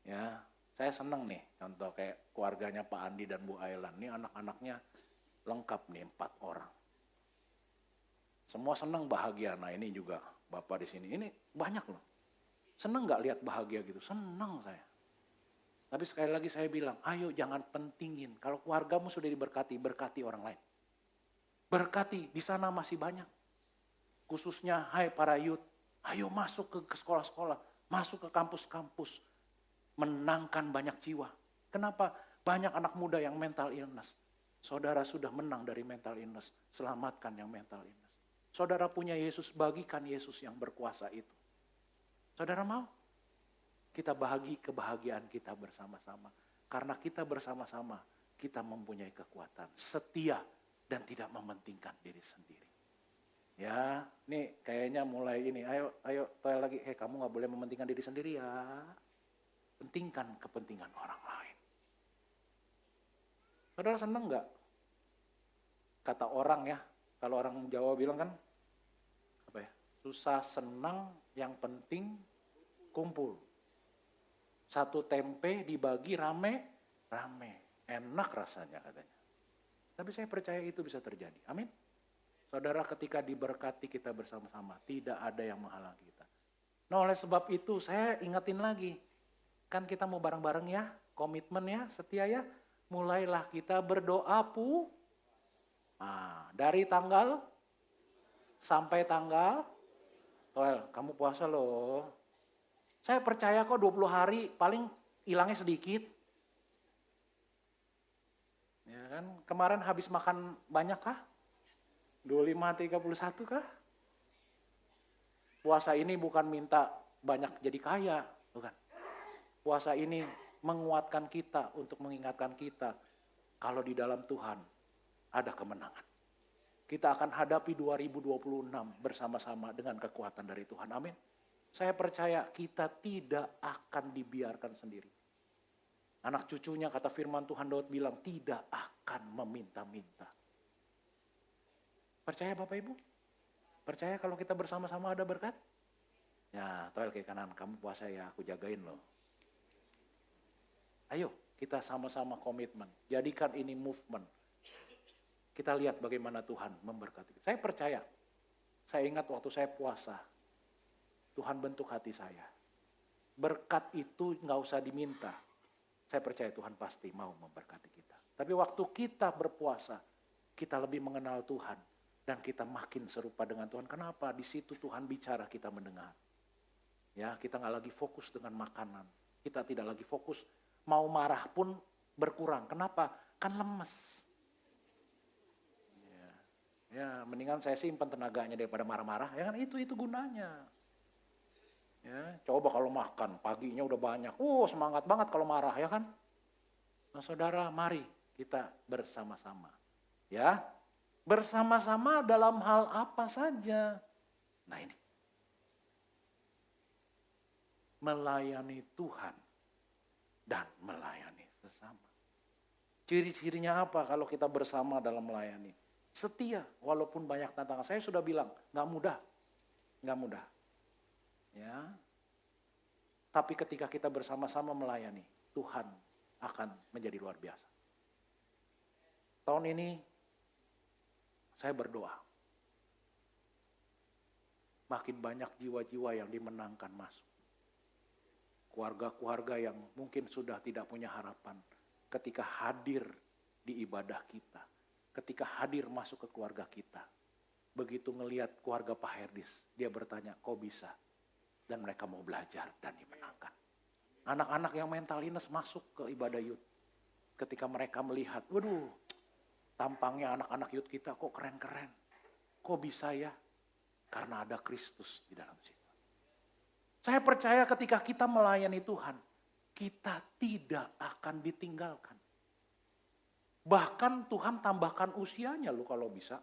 Ya, saya senang nih contoh kayak keluarganya Pak Andi dan Bu Ailan. Ini anak-anaknya lengkap nih 4 orang. Semua senang bahagia. Nah ini juga Bapak di sini. Ini banyak loh. Senang gak lihat bahagia gitu? Senang saya. Tapi sekali lagi saya bilang, ayo jangan pentingin. Kalau keluargamu sudah diberkati, berkati orang lain. Berkati, di sana masih banyak. Khususnya, hai para youth, ayo masuk ke sekolah-sekolah, masuk ke kampus-kampus. Menangkan banyak jiwa. Kenapa? Banyak anak muda yang mental illness. Saudara sudah menang dari mental illness, selamatkan yang mental illness. Saudara punya Yesus, bagikan Yesus yang berkuasa itu. Saudara mau? Kita bahagi kebahagiaan kita bersama-sama. Karena kita bersama-sama, kita mempunyai kekuatan. Setia dan tidak mementingkan diri sendiri. Ya, nih kayaknya mulai ini. Ayo toel lagi. Kamu gak boleh mementingkan diri sendiri ya. Pentingkan kepentingan orang lain. Saudara seneng gak? Kata orang ya, kalau orang Jawa bilang kan, apa ya? Susah senang, yang penting kumpul. Satu tempe dibagi rame. Enak rasanya katanya. Tapi saya percaya itu bisa terjadi. Amin. Saudara, ketika diberkati kita bersama-sama, tidak ada yang menghalangi kita. Nah oleh sebab itu saya ingetin lagi. Kan kita mau bareng-bareng ya, komitmen ya, setia ya. Mulailah kita berdoa dari tanggal sampai tanggal, kamu puasa loh. Saya percaya kok 20 hari paling hilangnya sedikit. Ya kan, kemarin habis makan banyak kah? 25, 31 kah? Puasa ini bukan minta banyak jadi kaya, bukan. Puasa ini menguatkan kita untuk mengingatkan kita kalau di dalam Tuhan ada kemenangan. Kita akan hadapi 2026 bersama-sama dengan kekuatan dari Tuhan. Amin. Saya percaya kita tidak akan dibiarkan sendiri. Anak cucunya kata firman Tuhan Daud bilang tidak akan meminta-minta. Percaya Bapak Ibu? Percaya kalau kita bersama-sama ada berkat? Ya, toel ke kanan, kamu puasa ya, aku jagain loh. Ayo kita sama-sama komitmen, jadikan ini movement. Kita lihat bagaimana Tuhan memberkati. Saya percaya, saya ingat waktu saya puasa, Tuhan bentuk hati saya. Berkat itu gak usah diminta. Saya percaya Tuhan pasti mau memberkati kita. Tapi waktu kita berpuasa, kita lebih mengenal Tuhan. Dan kita makin serupa dengan Tuhan. Kenapa? Di situ Tuhan bicara, kita mendengar. Ya, kita gak lagi fokus dengan makanan. Kita tidak lagi fokus. Mau marah pun berkurang. Kenapa? Kan lemes. Ya, mendingan saya simpan tenaganya daripada marah-marah. Ya kan, itu gunanya. Ya, coba kalau makan, paginya udah banyak. Semangat banget kalau marah, ya kan? Nah saudara, mari kita bersama-sama. Ya, bersama-sama dalam hal apa saja. Nah ini. Melayani Tuhan dan melayani sesama. Ciri-cirinya apa kalau kita bersama dalam melayani? Setia, walaupun banyak tantangan. Saya sudah bilang, gak mudah. Ya, tapi ketika kita bersama-sama melayani, Tuhan akan menjadi luar biasa. Tahun ini saya berdoa, makin banyak jiwa-jiwa yang dimenangkan masuk. Keluarga-keluarga yang mungkin sudah tidak punya harapan, ketika hadir di ibadah kita, ketika hadir masuk ke keluarga kita. Begitu ngelihat keluarga Pak Herdis, dia bertanya, kok bisa? Dan mereka mau belajar dan dimenangkan. Anak-anak yang mental illness masuk ke ibadah youth. Ketika mereka melihat, waduh, tampangnya anak-anak youth kita kok keren-keren. Kok bisa ya? Karena ada Kristus di dalam situ. Saya percaya ketika kita melayani Tuhan, kita tidak akan ditinggalkan. Bahkan Tuhan tambahkan usianya loh kalau bisa.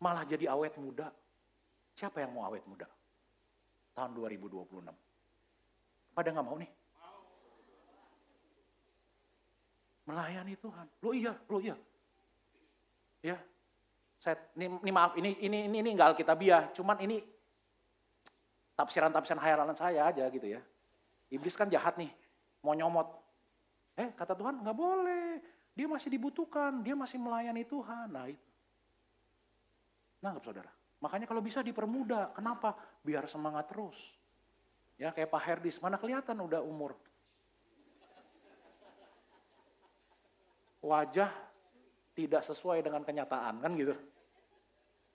Malah jadi awet muda. Siapa yang mau awet muda? Tahun 2026. Pada nggak mau nih? Melayani Tuhan. Loh iya. Ya. Ini maaf, ini enggak Alkitabiah, cuman ini tafsiran hayalan saya aja gitu ya. Iblis kan jahat nih, mau nyomot. Kata Tuhan nggak boleh. Dia masih dibutuhkan, dia masih melayani Tuhan. Nah itu. Nangkep saudara. Makanya kalau bisa dipermudah. Kenapa? Biar semangat terus. Ya kayak Pak Herdis, mana kelihatan udah umur. Wajah tidak sesuai dengan kenyataan kan gitu.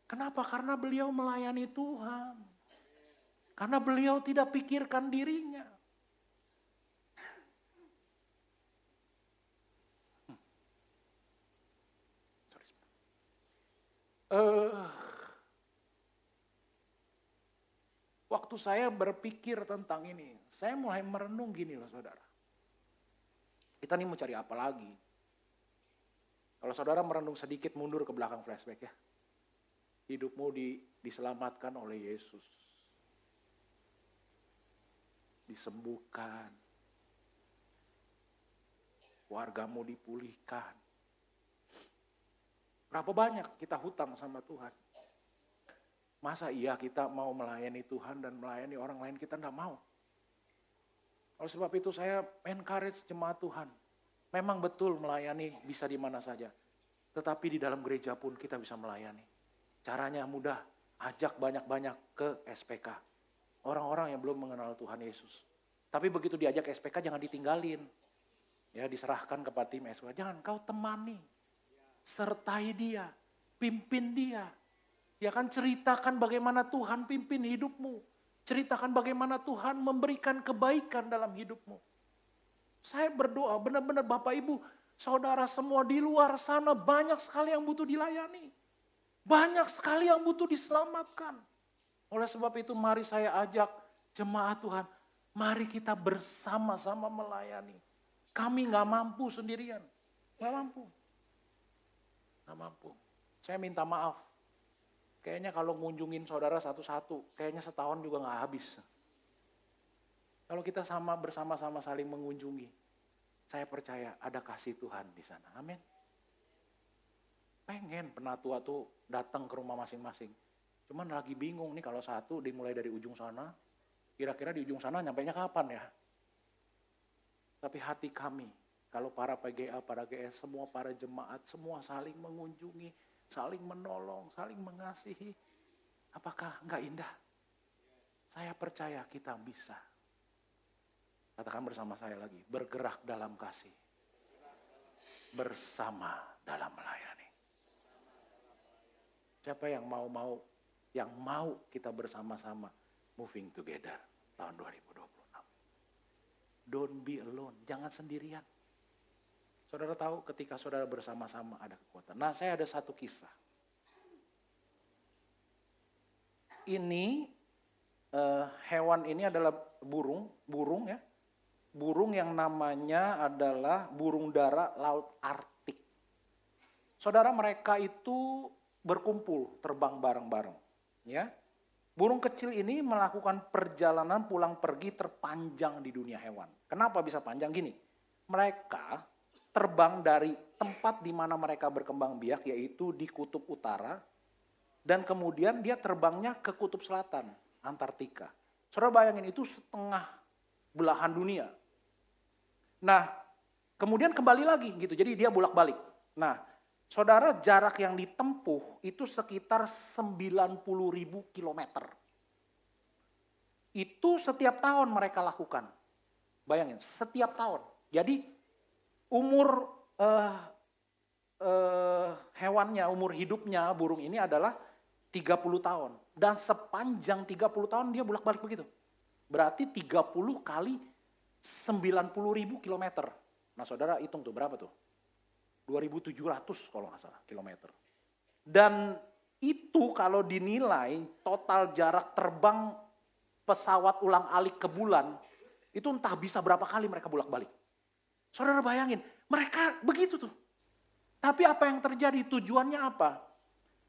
Kenapa? Karena beliau melayani Tuhan. Karena beliau tidak pikirkan dirinya. Waktu saya berpikir tentang ini, saya mulai merenung gini loh saudara. Kita nih mau cari apa lagi? Kalau saudara merenung sedikit mundur ke belakang flashback ya. Hidupmu diselamatkan oleh Yesus. Disembuhkan. Wargamu dipulihkan. Berapa banyak kita hutang sama Tuhan? Masa iya kita mau melayani Tuhan dan melayani orang lain kita enggak mau? Oleh sebab itu saya encourage jemaat Tuhan. Memang betul melayani bisa di mana saja. Tetapi di dalam gereja pun kita bisa melayani. Caranya mudah, ajak banyak-banyak ke SPK. Orang-orang yang belum mengenal Tuhan Yesus. Tapi begitu diajak SPK jangan ditinggalin. Ya diserahkan kepada tim SPK. Jangan kau temani. Sertai dia, pimpin dia. Ya kan ceritakan bagaimana Tuhan pimpin hidupmu. Ceritakan bagaimana Tuhan memberikan kebaikan dalam hidupmu. Saya berdoa benar-benar Bapak Ibu, saudara semua di luar sana banyak sekali yang butuh dilayani. Banyak sekali yang butuh diselamatkan. Oleh sebab itu mari saya ajak jemaat Tuhan. Mari kita bersama-sama melayani. Kami gak mampu sendirian. Gak mampu. Saya minta maaf. Kayaknya kalau ngunjungin saudara satu-satu, kayaknya setahun juga gak habis. Kalau kita bersama-sama saling mengunjungi, saya percaya ada kasih Tuhan di sana. Amin. Pengen penatua tuh datang ke rumah masing-masing. Cuman lagi bingung nih kalau satu dimulai dari ujung sana, kira-kira di ujung sana nyampainya kapan ya? Tapi hati kami, kalau para PGA, para GS, semua para jemaat, semua saling mengunjungi, saling menolong, saling mengasihi. Apakah enggak indah? Saya percaya kita bisa. Katakan bersama saya lagi, bergerak dalam kasih. Bersama dalam melayani. Siapa yang mau kita bersama-sama moving together tahun 2026. Don't be alone, jangan sendirian. Saudara tahu ketika saudara bersama-sama ada kekuatan. Nah saya ada satu kisah. Ini hewan ini adalah burung ya. Burung yang namanya adalah burung dara laut Arktik. Saudara mereka itu berkumpul terbang bareng-bareng. Ya, burung kecil ini melakukan perjalanan pulang pergi terpanjang di dunia hewan. Kenapa bisa panjang gini? Mereka terbang dari tempat di mana mereka berkembang biak yaitu di kutub utara dan kemudian dia terbangnya ke kutub selatan, Antartika. Saudara bayangin itu setengah belahan dunia. Nah, kemudian kembali lagi gitu. Jadi dia bolak-balik. Nah, saudara jarak yang ditempuh itu sekitar 90.000 kilometer. Itu setiap tahun mereka lakukan. Bayangin, setiap tahun. Jadi umur hewannya, umur hidupnya burung ini adalah 30 tahun. Dan sepanjang 30 tahun dia bolak-balik begitu. Berarti 30 kali 90.000 kilometer. Nah saudara hitung tuh berapa tuh? 2.700 kalau nggak salah kilometer. Dan itu kalau dinilai total jarak terbang pesawat ulang-alik ke bulan, itu entah bisa berapa kali mereka bolak-balik. Saudara bayangin, mereka begitu tuh. Tapi apa yang terjadi? Tujuannya apa?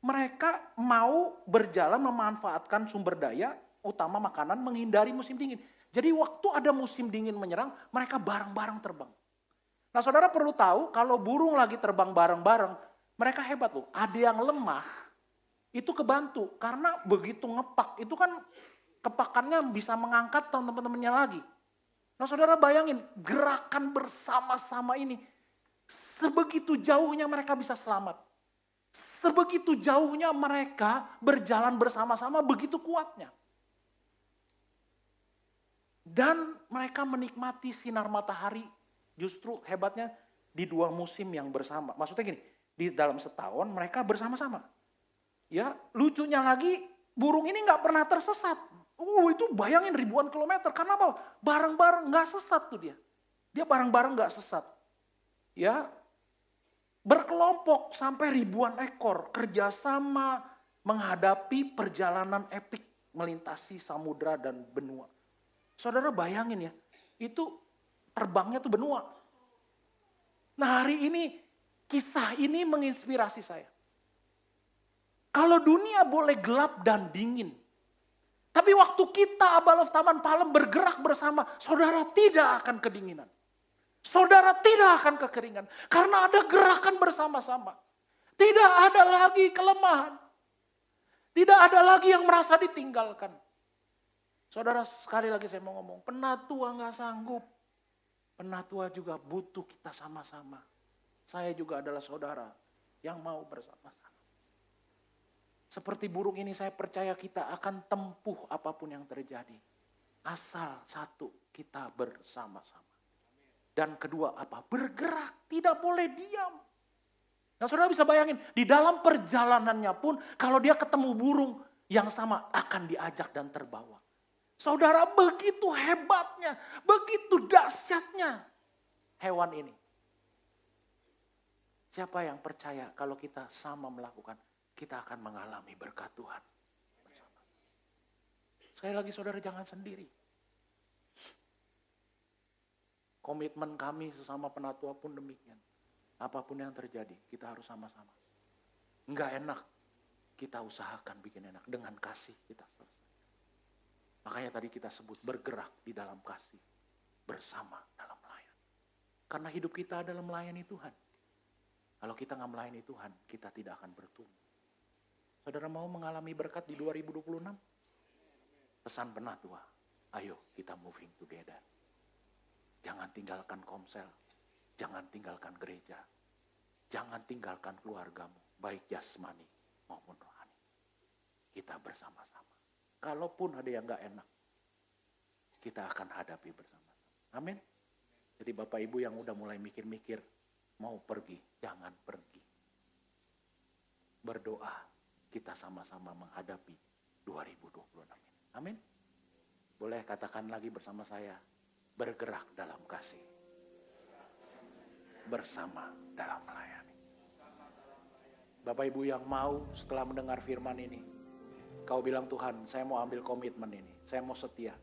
Mereka mau berjalan memanfaatkan sumber daya, utama makanan, menghindari musim dingin. Jadi waktu ada musim dingin menyerang, mereka bareng-bareng terbang. Nah saudara perlu tahu, kalau burung lagi terbang bareng-bareng, mereka hebat loh. Ada yang lemah, itu kebantu. Karena begitu ngepak, itu kan kepakannya bisa mengangkat teman-temannya lagi. Nah saudara bayangin, gerakan bersama-sama ini, sebegitu jauhnya mereka bisa selamat. Sebegitu jauhnya mereka berjalan bersama-sama, begitu kuatnya. Dan mereka menikmati sinar matahari, justru hebatnya di 2 musim yang bersama. Maksudnya gini, di dalam setahun mereka bersama-sama. Ya, lucunya lagi burung ini nggak pernah tersesat. Itu bayangin ribuan kilometer, karena apa? Bareng-bareng nggak sesat tuh dia. Dia bareng-bareng nggak sesat. Ya, berkelompok sampai ribuan ekor, kerjasama menghadapi perjalanan epik melintasi samudra dan benua. Saudara bayangin ya, itu terbangnya tuh benua. Nah hari ini, kisah ini menginspirasi saya. Kalau dunia boleh gelap dan dingin, tapi waktu kita Abal of Taman Palem bergerak bersama, saudara tidak akan kedinginan. Saudara tidak akan kekeringan. Karena ada gerakan bersama-sama. Tidak ada lagi kelemahan. Tidak ada lagi yang merasa ditinggalkan. Saudara sekali lagi saya mau ngomong, penatua gak sanggup. Penatua juga butuh kita sama-sama. Saya juga adalah saudara yang mau bersama-sama. Seperti burung ini saya percaya kita akan tempuh apapun yang terjadi. Asal satu, kita bersama-sama. Dan kedua apa? Bergerak, tidak boleh diam. Nah saudara bisa bayangin, di dalam perjalanannya pun kalau dia ketemu burung yang sama akan diajak dan terbawa. Saudara begitu hebatnya, begitu dahsyatnya hewan ini. Siapa yang percaya kalau kita sama melakukan, kita akan mengalami berkat Tuhan. Sekali lagi saudara jangan sendiri. Komitmen kami sesama penatua pun demikian. Apapun yang terjadi, kita harus sama-sama. Enggak enak, kita usahakan bikin enak. Dengan kasih kita selesai. Makanya tadi kita sebut bergerak di dalam kasih. Bersama dalam melayani. Karena hidup kita adalah melayani Tuhan. Kalau kita nggak melayani Tuhan, kita tidak akan bertumbuh. Saudara mau mengalami berkat di 2026? Pesan penatua, ayo kita moving together. Jangan tinggalkan komsel, jangan tinggalkan gereja, jangan tinggalkan keluargamu, baik jasmani maupun rohani. Kita bersama-sama. Kalaupun ada yang gak enak, kita akan hadapi bersama-sama. Amin. Jadi Bapak Ibu yang udah mulai mikir-mikir, mau pergi, jangan pergi. Berdoa, kita sama-sama menghadapi 2026 ini. Amin. Boleh katakan lagi bersama saya, bergerak dalam kasih. Bersama dalam melayani. Bapak Ibu yang mau setelah mendengar firman ini, kau bilang Tuhan, saya mau ambil komitmen ini. Saya mau setia.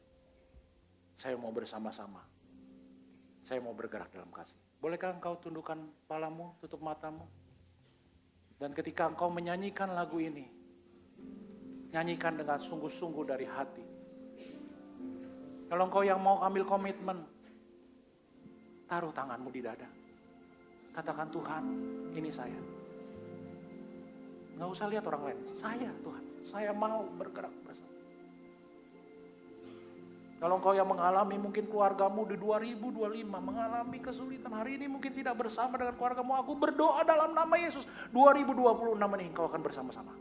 Saya mau bersama-sama. Saya mau bergerak dalam kasih. Bolehkah engkau tundukkan kepalamu, tutup matamu? Dan ketika engkau menyanyikan lagu ini, nyanyikan dengan sungguh-sungguh dari hati. Kalau engkau yang mau ambil komitmen, taruh tanganmu di dada. Katakan Tuhan, ini saya. Nggak usah lihat orang lain. Saya Tuhan, saya mau bergerak bersama. Kalau engkau yang mengalami mungkin keluargamu di 2025 mengalami kesulitan. Hari ini mungkin tidak bersama dengan keluargamu. Aku berdoa dalam nama Yesus. 2026 ini engkau akan bersama-sama.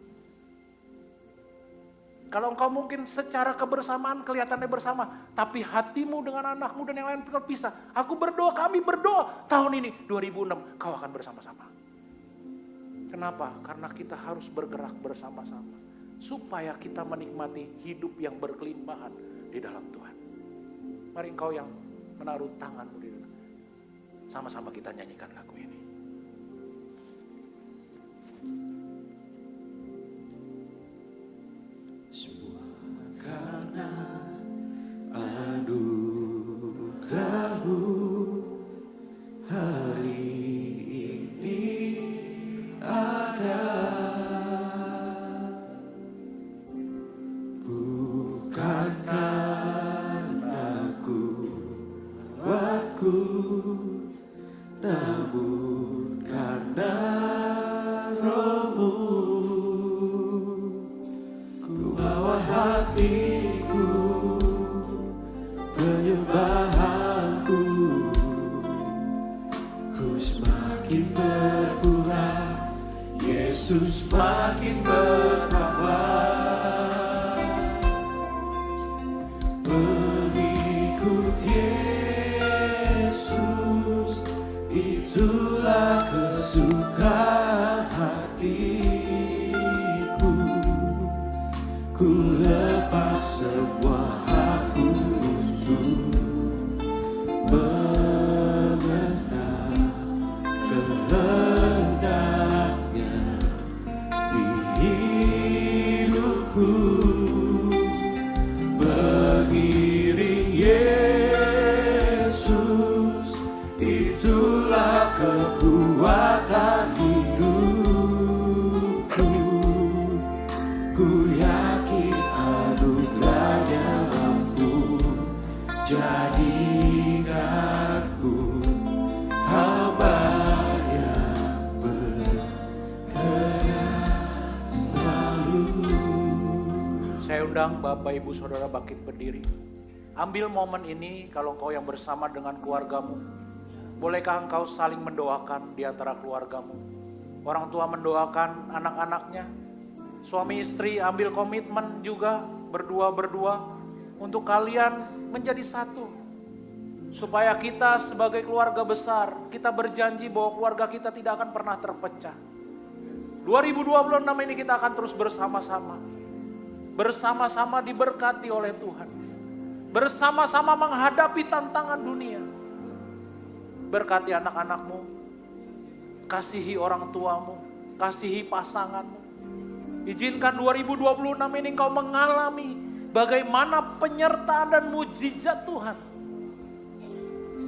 Kalau engkau mungkin secara kebersamaan kelihatannya bersama, tapi hatimu dengan anakmu dan yang lain terpisah. Aku berdoa, kami berdoa tahun ini 2006 kau akan bersama-sama. Kenapa? Karena kita harus bergerak bersama-sama. Supaya kita menikmati hidup yang berkelimpahan di dalam Tuhan. Mari engkau yang menaruh tanganmu di dalam. Sama-sama kita nyanyikan lagu ini. Karena anugerah-Mu hari ini ada, bukan karena kuatku, namun karena Roh-Mu. Ku bawa hatiku, penyembahanku, ku semakin berkurang, Yesus makin bertambah. Mengikut Yesus, itulah kesukaan hatiku. Ku lepas semua aku untuk mengenal kehendaknya di hidupku. Mengiring Yesus, itulah kekuatan hidupku. Ku yakin anugerahnya mampu jadikanku hamba yang berkenan selalu. Saya undang Bapak Ibu Saudara bangkit berdiri. Ambil momen ini kalau engkau yang bersama dengan keluargamu. Bolehkah engkau saling mendoakan di antara keluargamu? Orang tua mendoakan anak-anaknya. Suami istri ambil komitmen juga berdua-berdua untuk kalian menjadi satu. Supaya kita sebagai keluarga besar, kita berjanji bahwa keluarga kita tidak akan pernah terpecah. 2026 ini kita akan terus bersama-sama. Bersama-sama diberkati oleh Tuhan. Bersama-sama menghadapi tantangan dunia. Berkati anak-anakmu, kasihi orang tuamu, kasihi pasanganmu. Izinkan 2026 ini engkau mengalami bagaimana penyertaan dan mujizat Tuhan.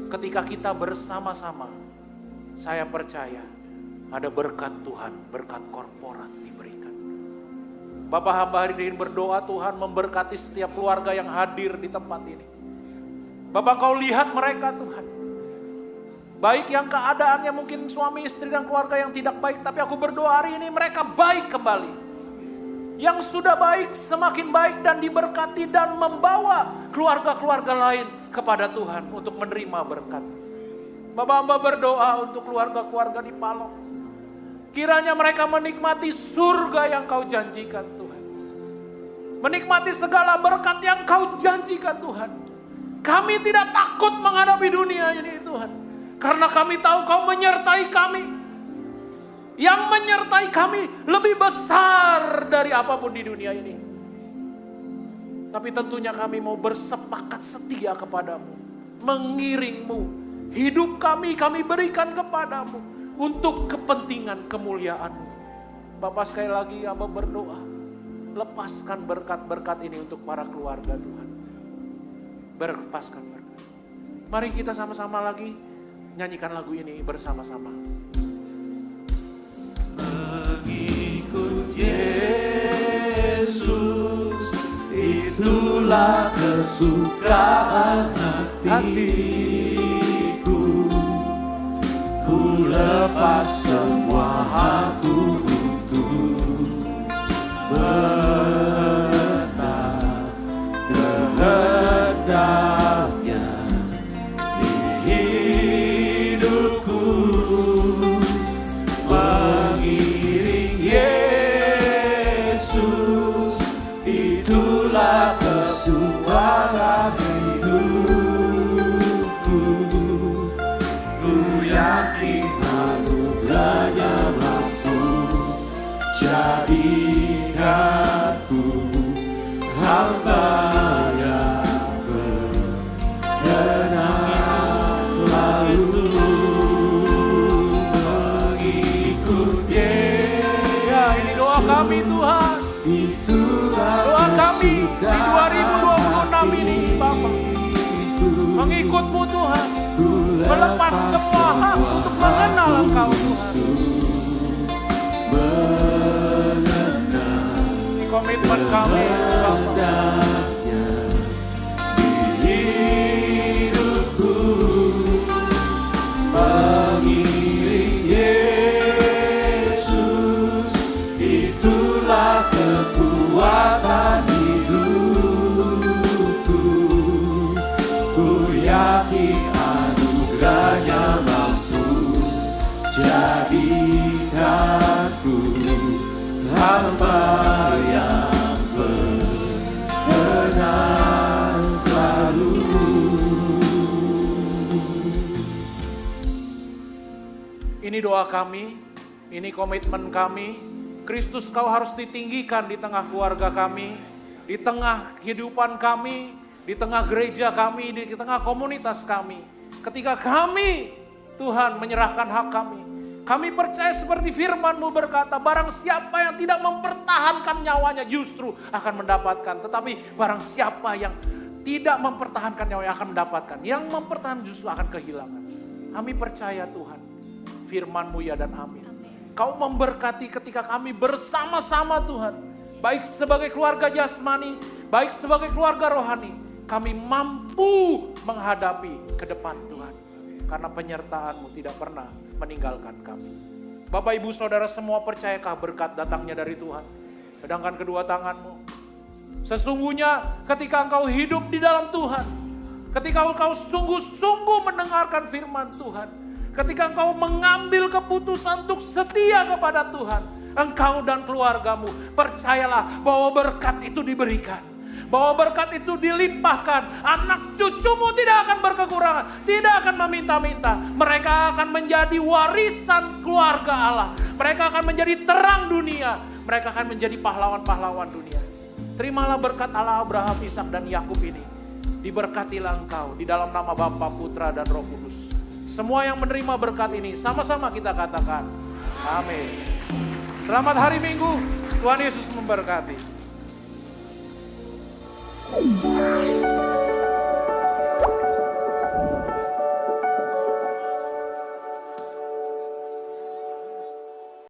Ketika kita bersama-sama, saya percaya ada berkat Tuhan, berkat korporat diberikan. Bapak hamba hari ini berdoa Tuhan memberkati setiap keluarga yang hadir di tempat ini. Bapak kau lihat mereka Tuhan. Baik yang keadaannya mungkin suami istri dan keluarga yang tidak baik, tapi aku berdoa hari ini mereka baik kembali. Yang sudah baik semakin baik dan diberkati dan membawa keluarga-keluarga lain kepada Tuhan untuk menerima berkat. Bapak hamba berdoa untuk keluarga-keluarga di Palong. Kiranya mereka menikmati surga yang kau janjikan Tuhan. Menikmati segala berkat yang kau janjikan Tuhan. Kami tidak takut menghadapi dunia ini Tuhan. Karena kami tahu kau menyertai kami. Yang menyertai kami lebih besar dari apapun di dunia ini. Tapi tentunya kami mau bersepakat setia kepadamu. Mengiringmu. Hidup kami berikan kepadamu. Untuk kepentingan kemuliaan-Mu. Bapak sekali lagi Abah berdoa. Lepaskan berkat-berkat ini untuk para keluarga Tuhan. Berlepaskan berkat. Mari kita sama-sama lagi nyanyikan lagu ini bersama-sama. Mengikut Yesus, itulah kesukaan hatiku. Ku lepas semua aku untuk mengenal kehendaknya di hidupku. Mengiring Yesus, itulah kesukaan hidupku. Ku yakin anugerahnya mampu Jadikanku hamba yang berkenan selalu mengikut Yesus. Ya, ini doa kami Tuhan. Doa kami di 2026 ini Bapa. Mengikut-Mu Tuhan. Melepas semua hak untuk mengenal Engkau Tuhan. Ini komitmen kami Bapa. Hidupku mengiring Yesus, itulah kekuatan hidupku. Ku yakin anugerahnya mampu jadikanku hamba yang berkenan selalu. Ini doa kami, ini komitmen kami. Kristus Kau harus ditinggikan di tengah keluarga kami, di tengah kehidupan kami, di tengah gereja kami, di tengah komunitas kami. Ketika kami, Tuhan, menyerahkan hak kami percaya seperti firman-Mu berkata, barang siapa yang tidak mempertahankan nyawanya justru akan mendapatkan. Tetapi barang siapa yang tidak mempertahankan nyawanya akan mendapatkan. Yang mempertahankan justru akan kehilangan. Kami percaya Tuhan, firman-Mu ya dan amin. Kau memberkati ketika kami bersama-sama Tuhan. Baik sebagai keluarga jasmani, baik sebagai keluarga rohani. Kami mampu menghadapi ke depan Tuhan. Karena penyertaan-Mu tidak pernah meninggalkan kami. Bapak ibu saudara semua percayakah berkat datangnya dari Tuhan? Sedangkan kedua tanganmu. Sesungguhnya ketika engkau hidup di dalam Tuhan. Ketika engkau sungguh-sungguh mendengarkan firman Tuhan. Ketika engkau mengambil keputusan untuk setia kepada Tuhan, engkau dan keluargamu, percayalah bahwa berkat itu diberikan. Bahwa berkat itu dilimpahkan. Anak cucumu tidak akan berkekurangan, tidak akan meminta-minta. Mereka akan menjadi warisan keluarga Allah. Mereka akan menjadi terang dunia. Mereka akan menjadi pahlawan-pahlawan dunia. Terimalah berkat Allah Abraham, Ishak dan Yakub ini. Diberkatilah engkau di dalam nama Bapa, Putra dan Roh Kudus. Semua yang menerima berkat ini, sama-sama kita katakan, amin. Selamat hari Minggu, Tuhan Yesus memberkati.